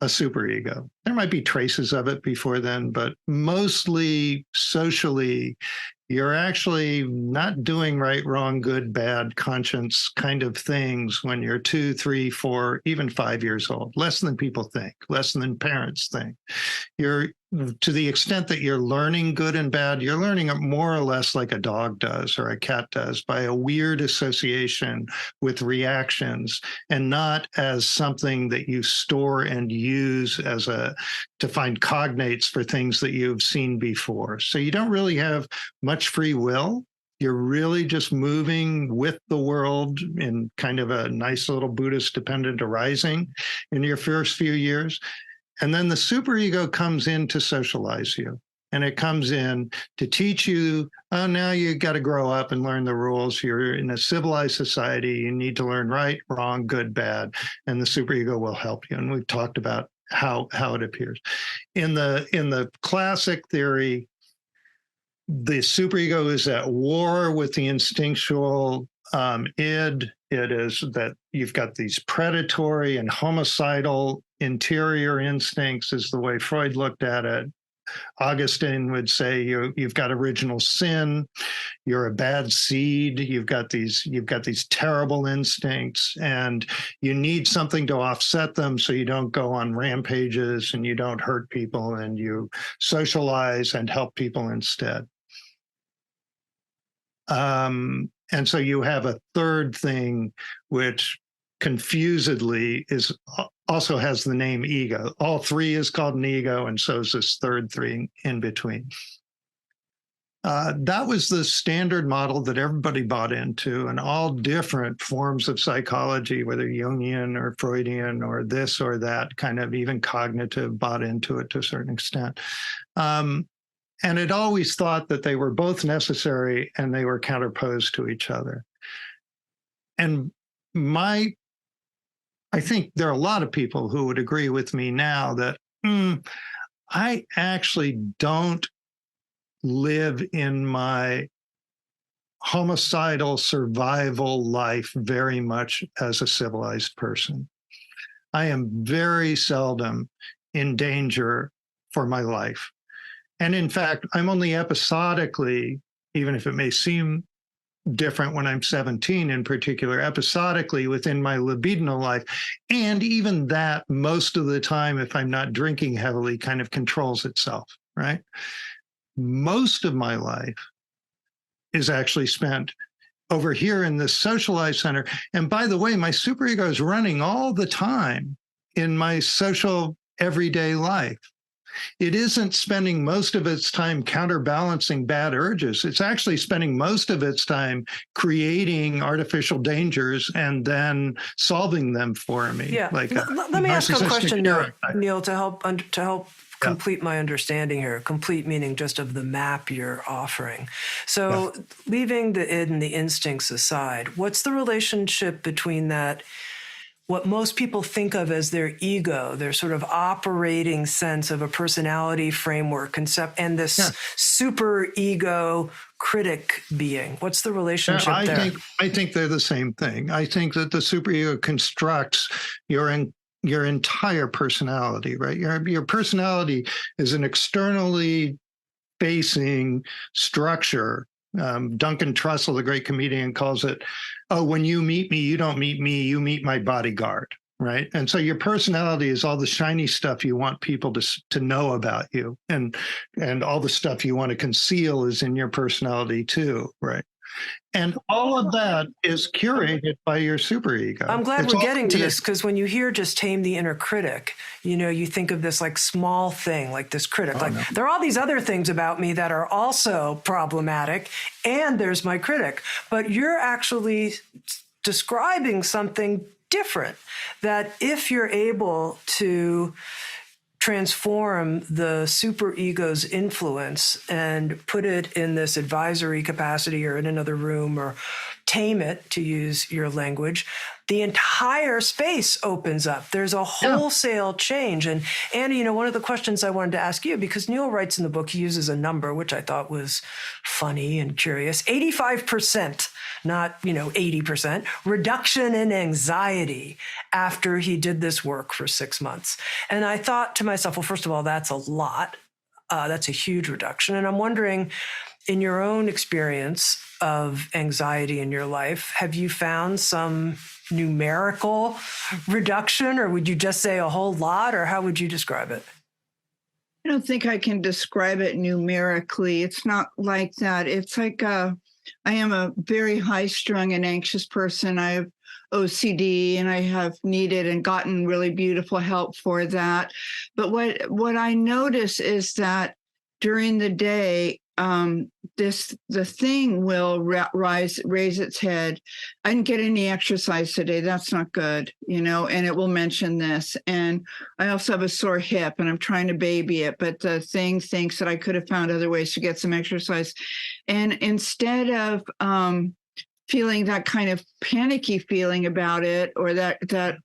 a superego. There might be traces of it before then, but mostly socially, you're actually not doing right, wrong, good, bad, conscience kind of things when you're 2, 3, 4, even 5 years old. Less than people think, less than parents think. You're, to the extent that you're learning good and bad, you're learning it more or less like a dog does or a cat does, by a weird association with reactions, and not as something that you store and use to find cognates for things that you've seen before. So you don't really have much free will. You're really just moving with the world in kind of a nice little Buddhist dependent arising in your first few years. And then the superego comes in to socialize you. And it comes in to teach you, oh, now you got to grow up and learn the rules. You're in a civilized society. You need to learn right, wrong, good, bad. And the superego will help you. And we've talked about how it appears. In the classic theory, the superego is at war with the instinctual id. It is that you've got these predatory and homicidal interior instincts, is the way Freud looked at it. Augustine would say you've got original sin, you're a bad seed, you've got these terrible instincts, and you need something to offset them so you don't go on rampages and you don't hurt people, and you socialize and help people instead. And so you have a third thing, which confusedly also has the name ego. All three is called an ego, and so is this third thing in between. That was the standard model that everybody bought into, and all different forms of psychology, whether Jungian or Freudian or this or that, kind of even cognitive, bought into it to a certain extent. And it always thought that they were both necessary and they were counterposed to each other. And I think there are a lot of people who would agree with me now that I actually don't live in my homicidal survival life very much as a civilized person. I am very seldom in danger for my life. And in fact, I'm only episodically, even if it may seem different when I'm 17 in particular, episodically within my libidinal life. And even that, most of the time, if I'm not drinking heavily, kind of controls itself, right? Most of my life is actually spent over here in this socialized center. And by the way, my superego is running all the time in my social everyday life. It isn't spending most of its time counterbalancing bad urges. It's actually spending most of its time creating artificial dangers and then solving them for me. Yeah. Let me ask a question, Neal, to help complete my understanding here. Complete meaning just of the map you're offering. So leaving the id and the instincts aside, what's the relationship between that, what most people think of as their ego, their sort of operating sense of a personality framework concept, and this super ego critic being? What's the relationship there? I think they're the same thing. I think that the superego constructs your entire personality, right? Your personality is an externally facing structure. Duncan Trussell, the great comedian, calls it, "Oh, when you meet me, you don't meet me, you meet my bodyguard." Right. And so your personality is all the shiny stuff you want people to know about you. And all the stuff you want to conceal is in your personality too. Right. And all of that is curated by your superego. I'm glad we're getting to this, because when you hear just tame the inner critic, you think of this like small thing, like this critic. There are all these other things about me that are also problematic, and there's my critic. But you're actually describing something different, that if you're able to transform the superego's influence and put it in this advisory capacity or in another room, or tame it, to use your language, the entire space opens up. There's a wholesale change. And Annie, one of the questions I wanted to ask you, because Neal writes in the book, he uses a number, which I thought was funny and curious, 85%, not, 80%, reduction in anxiety after he did this work for 6 months. And I thought to myself, well, first of all, that's a lot. That's a huge reduction. And I'm wondering, in your own experience of anxiety in your life, have you found some numerical reduction, or would you just say a whole lot, or how would you describe it? I don't think I can describe it numerically. It's not like that. It's like I am a very high-strung and anxious person. I have OCD, and I have needed and gotten really beautiful help for that. But what I notice is that during the day, the thing will raise its head. I didn't get any exercise today. That's not good, and it will mention this. And I also have a sore hip, and I'm trying to baby it, but the thing thinks that I could have found other ways to get some exercise. And instead of feeling that kind of panicky feeling about it, or that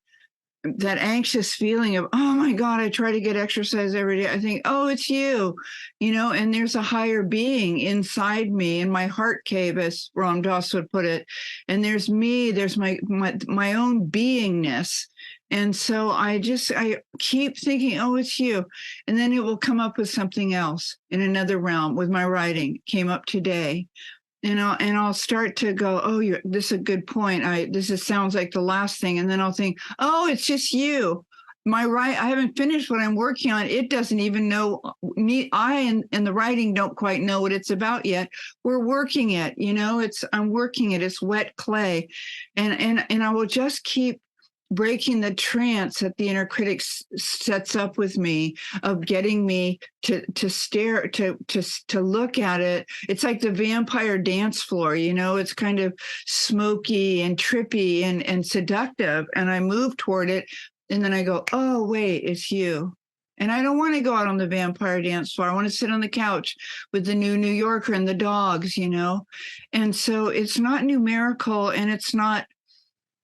anxious feeling of, oh my God, I try to get exercise every day, I think, oh, it's you, and there's a higher being inside me, in my heart cave, as Ram Dass would put it. And there's me, there's my own beingness. And so I keep thinking, oh, it's you. And then it will come up with something else in another realm. With my writing, came up today. And I'll start to go, oh, this is a good point. Sounds like the last thing. And then I'll think, oh, it's just you. I haven't finished what I'm working on. It doesn't even know me. I and the writing don't quite know what it's about yet. We're working it, I'm working it. It's wet clay. And I will just keep breaking the trance that the inner critic sets up with me, of getting me to stare, to look at it. It's like the vampire dance floor, it's kind of smoky and trippy and seductive. And I move toward it, and then I go, oh, wait, it's you. And I don't want to go out on the vampire dance floor. I want to sit on the couch with the new New Yorker and the dogs, And so it's not numerical, and it's not,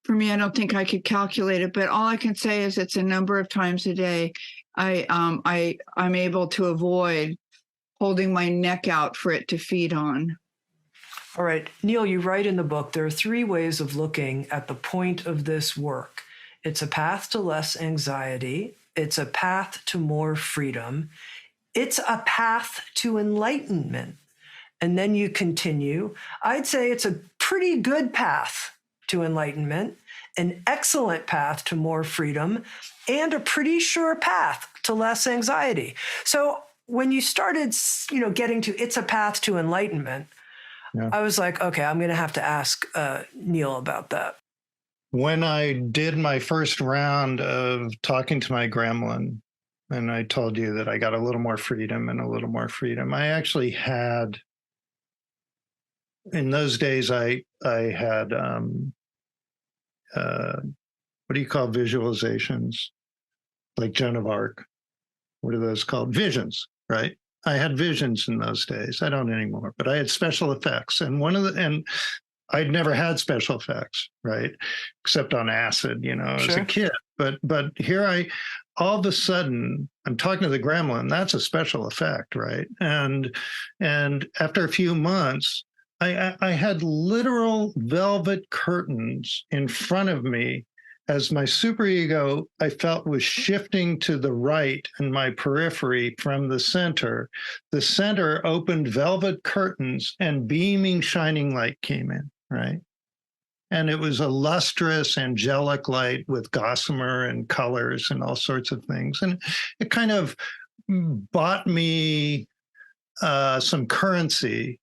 for me, I don't think I could calculate it, but all I can say is it's a number of times a day I'm able to avoid holding my neck out for it to feed on. All right. Neal, you write in the book, there are 3 ways of looking at the point of this work. It's a path to less anxiety. It's a path to more freedom. It's a path to enlightenment. And then you continue, I'd say it's a pretty good path to enlightenment, an excellent path to more freedom, and a pretty sure path to less anxiety. So when you started, getting to it's a path to enlightenment, I was like, okay, I'm going to have to ask Neal about that. When I did my first round of talking to my gremlin, and I told you that I got a little more freedom and a little more freedom, I actually had, in those days, I had, what do you call visualizations? Like Joan of Arc. what are those called? Visions, right? I had visions in those days. I don't anymore, but I had special effects. And I'd never had special effects, right? Except on acid, as a kid. But here all of a sudden, I'm talking to the gremlin. That's a special effect, right? And after a few months, I had literal velvet curtains in front of me as my superego, I felt, was shifting to the right and my periphery from the center. The center opened velvet curtains and beaming, shining light came in, right? And it was a lustrous, angelic light with gossamer and colors and all sorts of things. And it kind of bought me some currency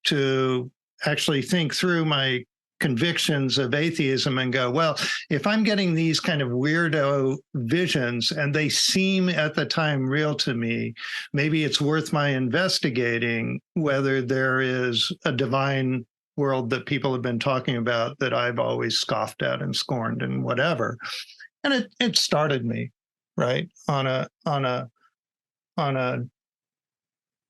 to actually think through my convictions of atheism and go, well, if I'm getting these kind of weirdo visions and they seem at the time real to me, maybe it's worth my investigating whether there is a divine world that people have been talking about that I've always scoffed at and scorned and whatever. And it started me, right, on a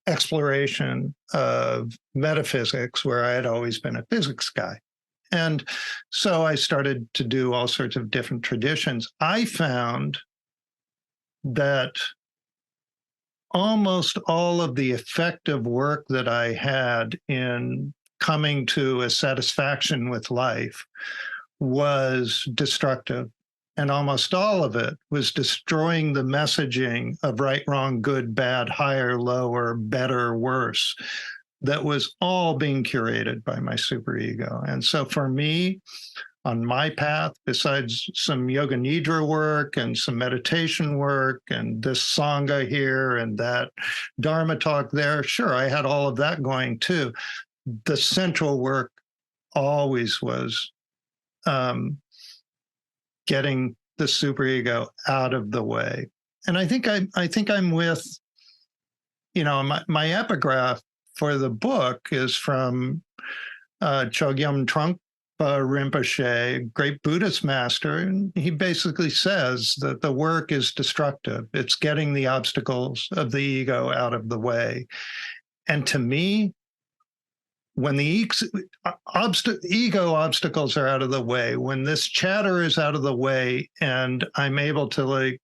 exploration of metaphysics where I had always been a physics guy. And so I started to do all sorts of different traditions. I found that almost all of the effective work that I had in coming to a satisfaction with life was destructive. And almost all of it was destroying the messaging of right, wrong, good, bad, higher, lower, better, worse, that was all being curated by my superego. And so for me, on my path, besides some yoga nidra work and some meditation work and this sangha here and that dharma talk there, sure, I had all of that going too. The central work always was getting the superego out of the way. And I think I'm with, my epigraph for the book is from Chogyam Trungpa Rinpoche, great Buddhist master. And he basically says that the work is destructive. It's getting the obstacles of the ego out of the way. And to me, when the ego obstacles are out of the way, when this chatter is out of the way, and I'm able to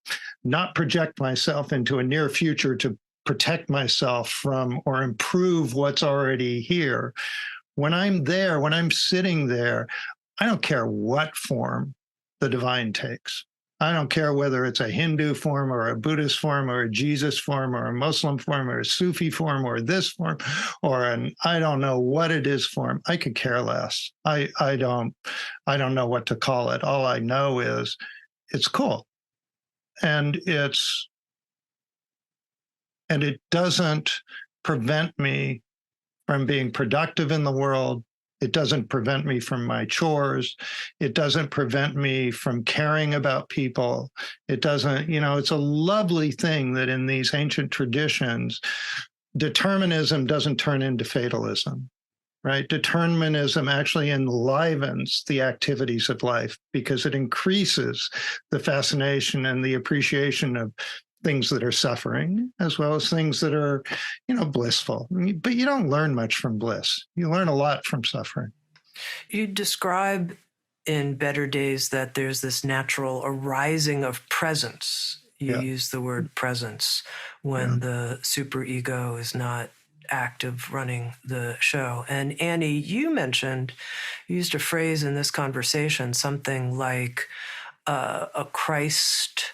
not project myself into a near future to protect myself from or improve what's already here. When I'm there, when I'm sitting there, I don't care what form the divine takes. I don't care whether it's a Hindu form or a Buddhist form or a Jesus form or a Muslim form or a Sufi form or this form or I don't know what it is form. I could care less. I don't know what to call it. All I know is it's cool. And it doesn't prevent me from being productive in the world. It doesn't prevent me from my chores. It doesn't prevent me from caring about people. It doesn't, it's a lovely thing that in these ancient traditions, determinism doesn't turn into fatalism, right? Determinism actually enlivens the activities of life because it increases the fascination and the appreciation of things that are suffering, as well as things that are, blissful. But you don't learn much from bliss. You learn a lot from suffering. You describe in Better Days that there's this natural arising of presence. You use the word presence when the superego is not active running the show. And Annie, you used a phrase in this conversation, something like a Christ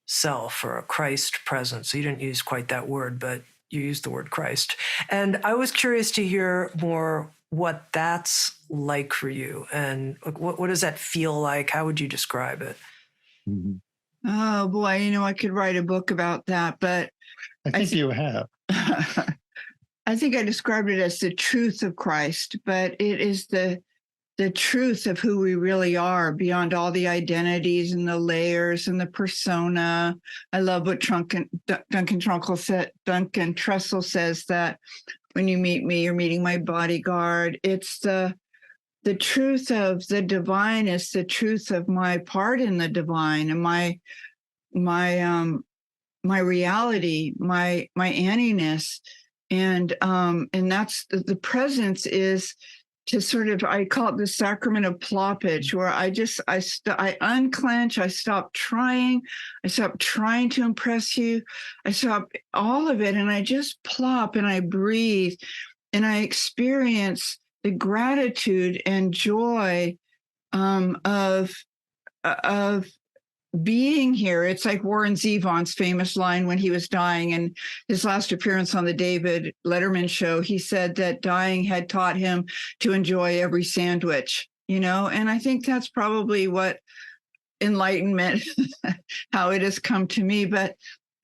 self or a Christ presence. So you didn't use quite that word, but you used the word Christ. And I was curious to hear more what that's like for you. And what does that feel like? How would you describe it? Mm-hmm. Oh boy, I could write a book about that, but I think you have. I think I described it as the truth of Christ, but it is the truth of who we really are beyond all the identities and the layers and the persona. I love what Duncan Trussell says, that when you meet me, you're meeting my bodyguard. It's the truth of the divine is the truth of my part in the divine and my my reality, my Annie-ness. And that's the presence is to sort of, I call it the sacrament of ploppage, where I unclench, I stop trying to impress you, I stop all of it, and I just plop and I breathe and I experience the gratitude and joy of being here. It's like Warren Zevon's famous line when he was dying in his last appearance on the David Letterman show. He said that dying had taught him to enjoy every sandwich, and I think that's probably what enlightenment, how it has come to me. But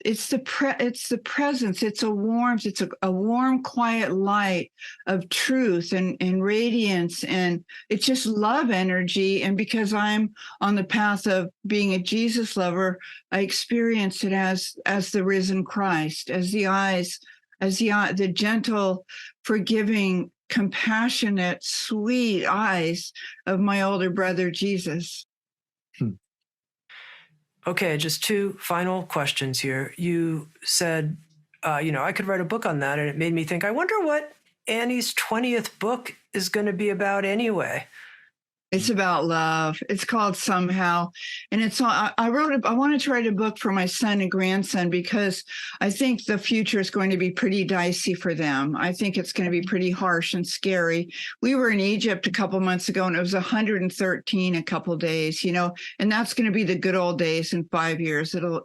it's the presence, it's a warmth, it's a warm, quiet light of truth and radiance, and it's just love energy. And because I'm on the path of being a Jesus lover, I experience it as the risen Christ, as the gentle, forgiving, compassionate, sweet eyes of my older brother Jesus. Okay, just two final questions here. You said, I could write a book on that, and it made me think, I wonder what Annie's 20th book is going to be about anyway. It's about love. It's called Somehow. And I wanted to write a book for my son and grandson because I think the future is going to be pretty dicey for them. I think it's going to be pretty harsh and scary. We were in Egypt a couple months ago and it was 113 a couple days, and that's going to be the good old days in 5 years. And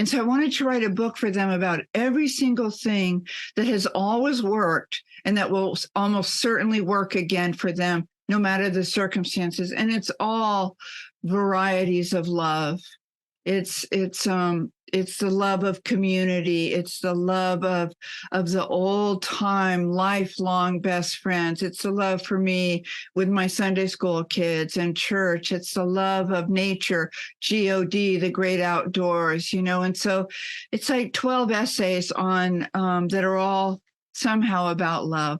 so I wanted to write a book for them about every single thing that has always worked and that will almost certainly work again for them, no matter the circumstances. And it's all varieties of love. It's the love of community. It's the love of the old time, lifelong best friends. It's the love for me with my Sunday school kids and church. It's the love of nature, God, the great outdoors, and so it's like 12 essays on that are all somehow about love.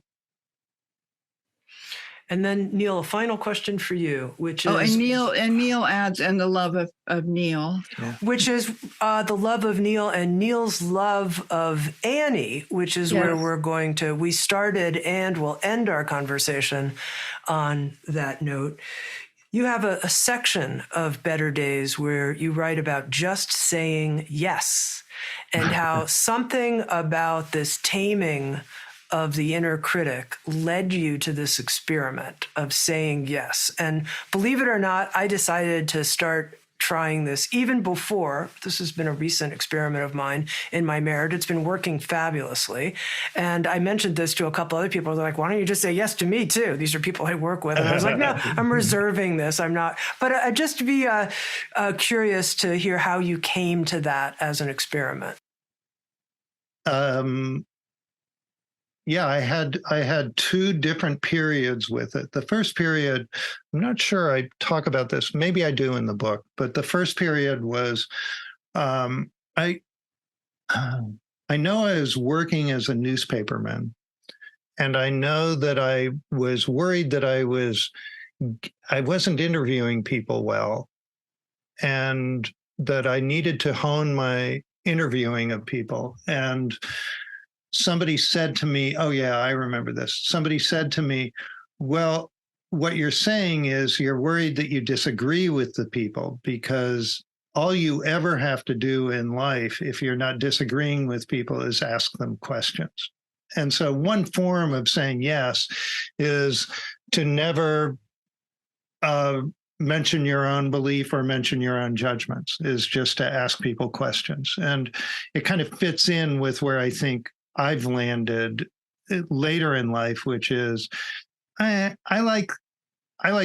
And then, Neal, a final question for you, which is... and Neal adds, and the love of Neal. Yeah. Which is the love of Neal and Neal's love of Annie, which is where we started and we'll end our conversation on that note. You have a section of Better Days where you write about just saying yes and how something about this taming of the inner critic led you to this experiment of saying yes. And believe it or not, I decided to start trying this even before. This has been a recent experiment of mine in my marriage. It's been working fabulously. And I mentioned this to a couple other people. They're like, why don't you just say yes to me too? These are people I work with. And I was like, no, I'm reserving this. I'm not. But I'd just be curious to hear how you came to that as an experiment. Yeah, I had two different periods with it. The first period, I'm not sure I talk about this. Maybe I do in the book, but the first period was, I know I was working as a newspaperman, and I know that I was worried that I wasn't interviewing people well, and that I needed to hone my interviewing of people. And somebody said to me, oh yeah, I remember this. Somebody said to me, well, what you're saying is you're worried that you disagree with the people because all you ever have to do in life, if you're not disagreeing with people, is ask them questions. And so one form of saying yes is to never mention your own belief or mention your own judgments, is just to ask people questions. And it kind of fits in with where I think I've landed later in life, which is I like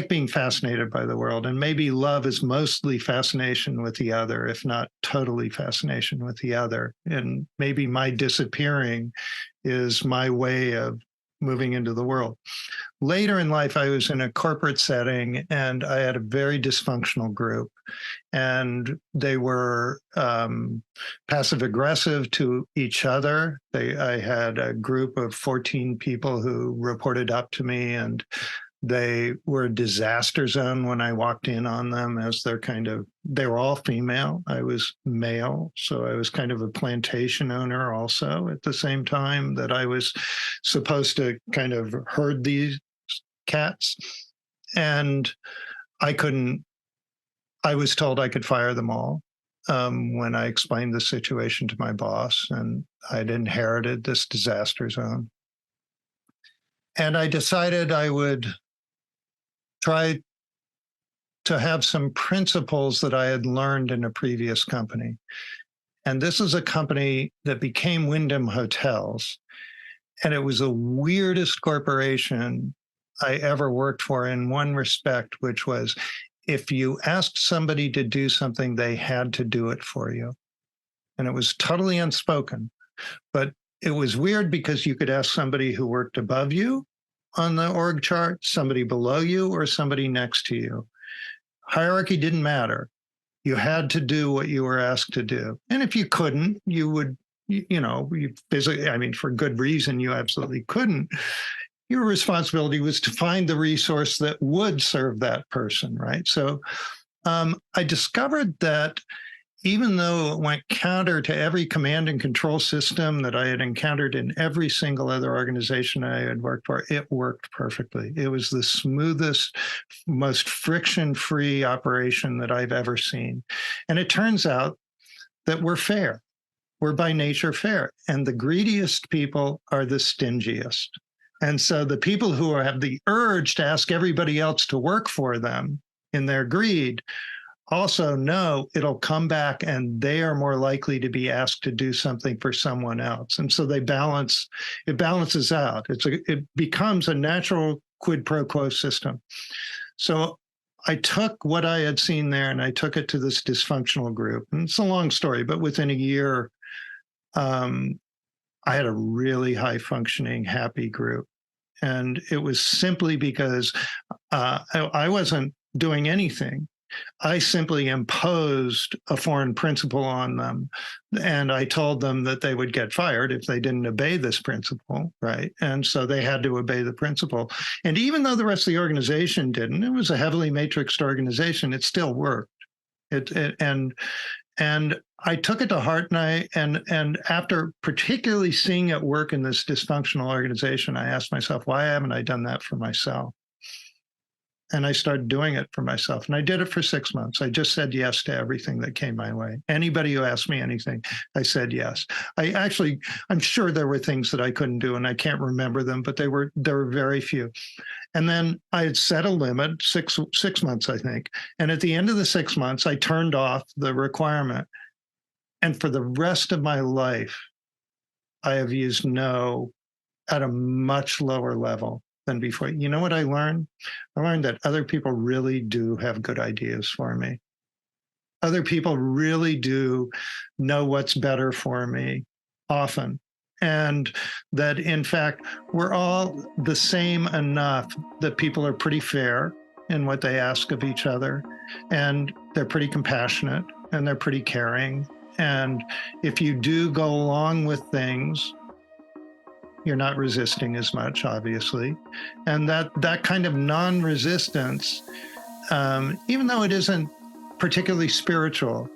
being fascinated by the world, and maybe love is mostly fascination with the other, if not totally fascination with the other. And maybe my disappearing is my way of moving into the world. Later in life, I was in a corporate setting and I had a very dysfunctional group, and they were passive aggressive to each other. I had a group of 14 people who reported up to me, and They were a disaster zone when I walked in on them, as they were all female. I was male. So I was kind of a plantation owner also at the same time that I was supposed to kind of herd these cats. And I was told I could fire them all when I explained the situation to my boss, and I'd inherited this disaster zone. And I decided I would try to have some principles that I had learned in a previous company. And this is a company that became Wyndham Hotels. And it was the weirdest corporation I ever worked for in one respect, which was if you asked somebody to do something, they had to do it for you. And it was totally unspoken. But it was weird because you could ask somebody who worked above you on the org chart, somebody below you, or somebody next to you. Hierarchy didn't matter. You had to do what you were asked to do. And if you couldn't, you would, you physically, I mean, for good reason, you absolutely couldn't. Your responsibility was to find the resource that would serve that person, right? So I discovered that even though it went counter to every command and control system that I had encountered in every single other organization I had worked for, it worked perfectly. It was the smoothest, most friction-free operation that I've ever seen. And it turns out that we're fair. We're by nature fair. And the greediest people are the stingiest. And so the people who have the urge to ask everybody else to work for them in their greed also know it'll come back and they are more likely to be asked to do something for someone else. And so it balances out. It becomes a natural quid pro quo system. So I took what I had seen there and I took it to this dysfunctional group. And it's a long story, but within a year, I had a really high functioning, happy group. And it was simply because I wasn't doing anything. I simply imposed a foreign principle on them. And I told them that they would get fired if they didn't obey this principle, right? And so they had to obey the principle. And even though the rest of the organization didn't, it was a heavily matrixed organization, it still worked. And I took it to heart, and after particularly seeing it work in this dysfunctional organization, I asked myself, why haven't I done that for myself? And I started doing it for myself. And I did it for 6 months. I just said yes to everything that came my way. Anybody who asked me anything, I said yes. I'm sure there were things that I couldn't do, and I can't remember them, but there were very few. And then I had set a limit, six months, I think. And at the end of the 6 months, I turned off the requirement. And for the rest of my life, I have used no at a much lower level than before. You know what I learned? I learned that other people really do have good ideas for me. Other people really do know what's better for me often. And that, in fact, we're all the same enough that people are pretty fair in what they ask of each other. And they're pretty compassionate and they're pretty caring. And if you do go along with things, you're not resisting as much, obviously. And that kind of non-resistance, even though it isn't particularly spiritual,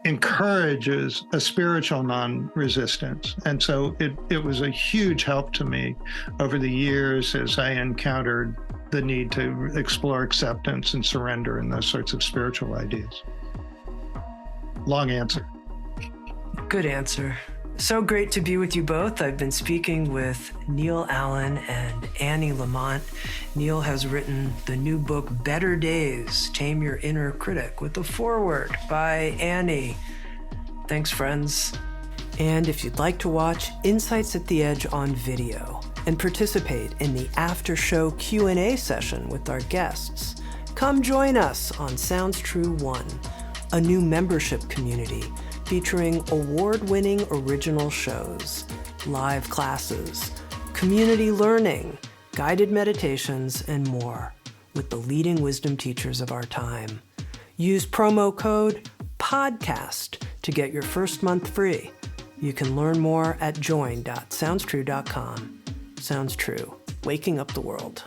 encourages a spiritual non-resistance. And so it was a huge help to me over the years as I encountered the need to explore acceptance and surrender and those sorts of spiritual ideas. Long answer. Good answer. So great to be with you both. I've been speaking with Neal Allen and Anne Lamott. Neal has written the new book, Better Days, Tame Your Inner Critic, with a foreword by Annie. Thanks, friends. And if you'd like to watch Insights at the Edge on video and participate in the after-show Q&A session with our guests, come join us on Sounds True 1, a new membership community featuring award-winning original shows, live classes, community learning, guided meditations, and more with the leading wisdom teachers of our time. Use promo code PODCAST to get your first month free. You can learn more at join.soundstrue.com. Sounds True, waking up the world.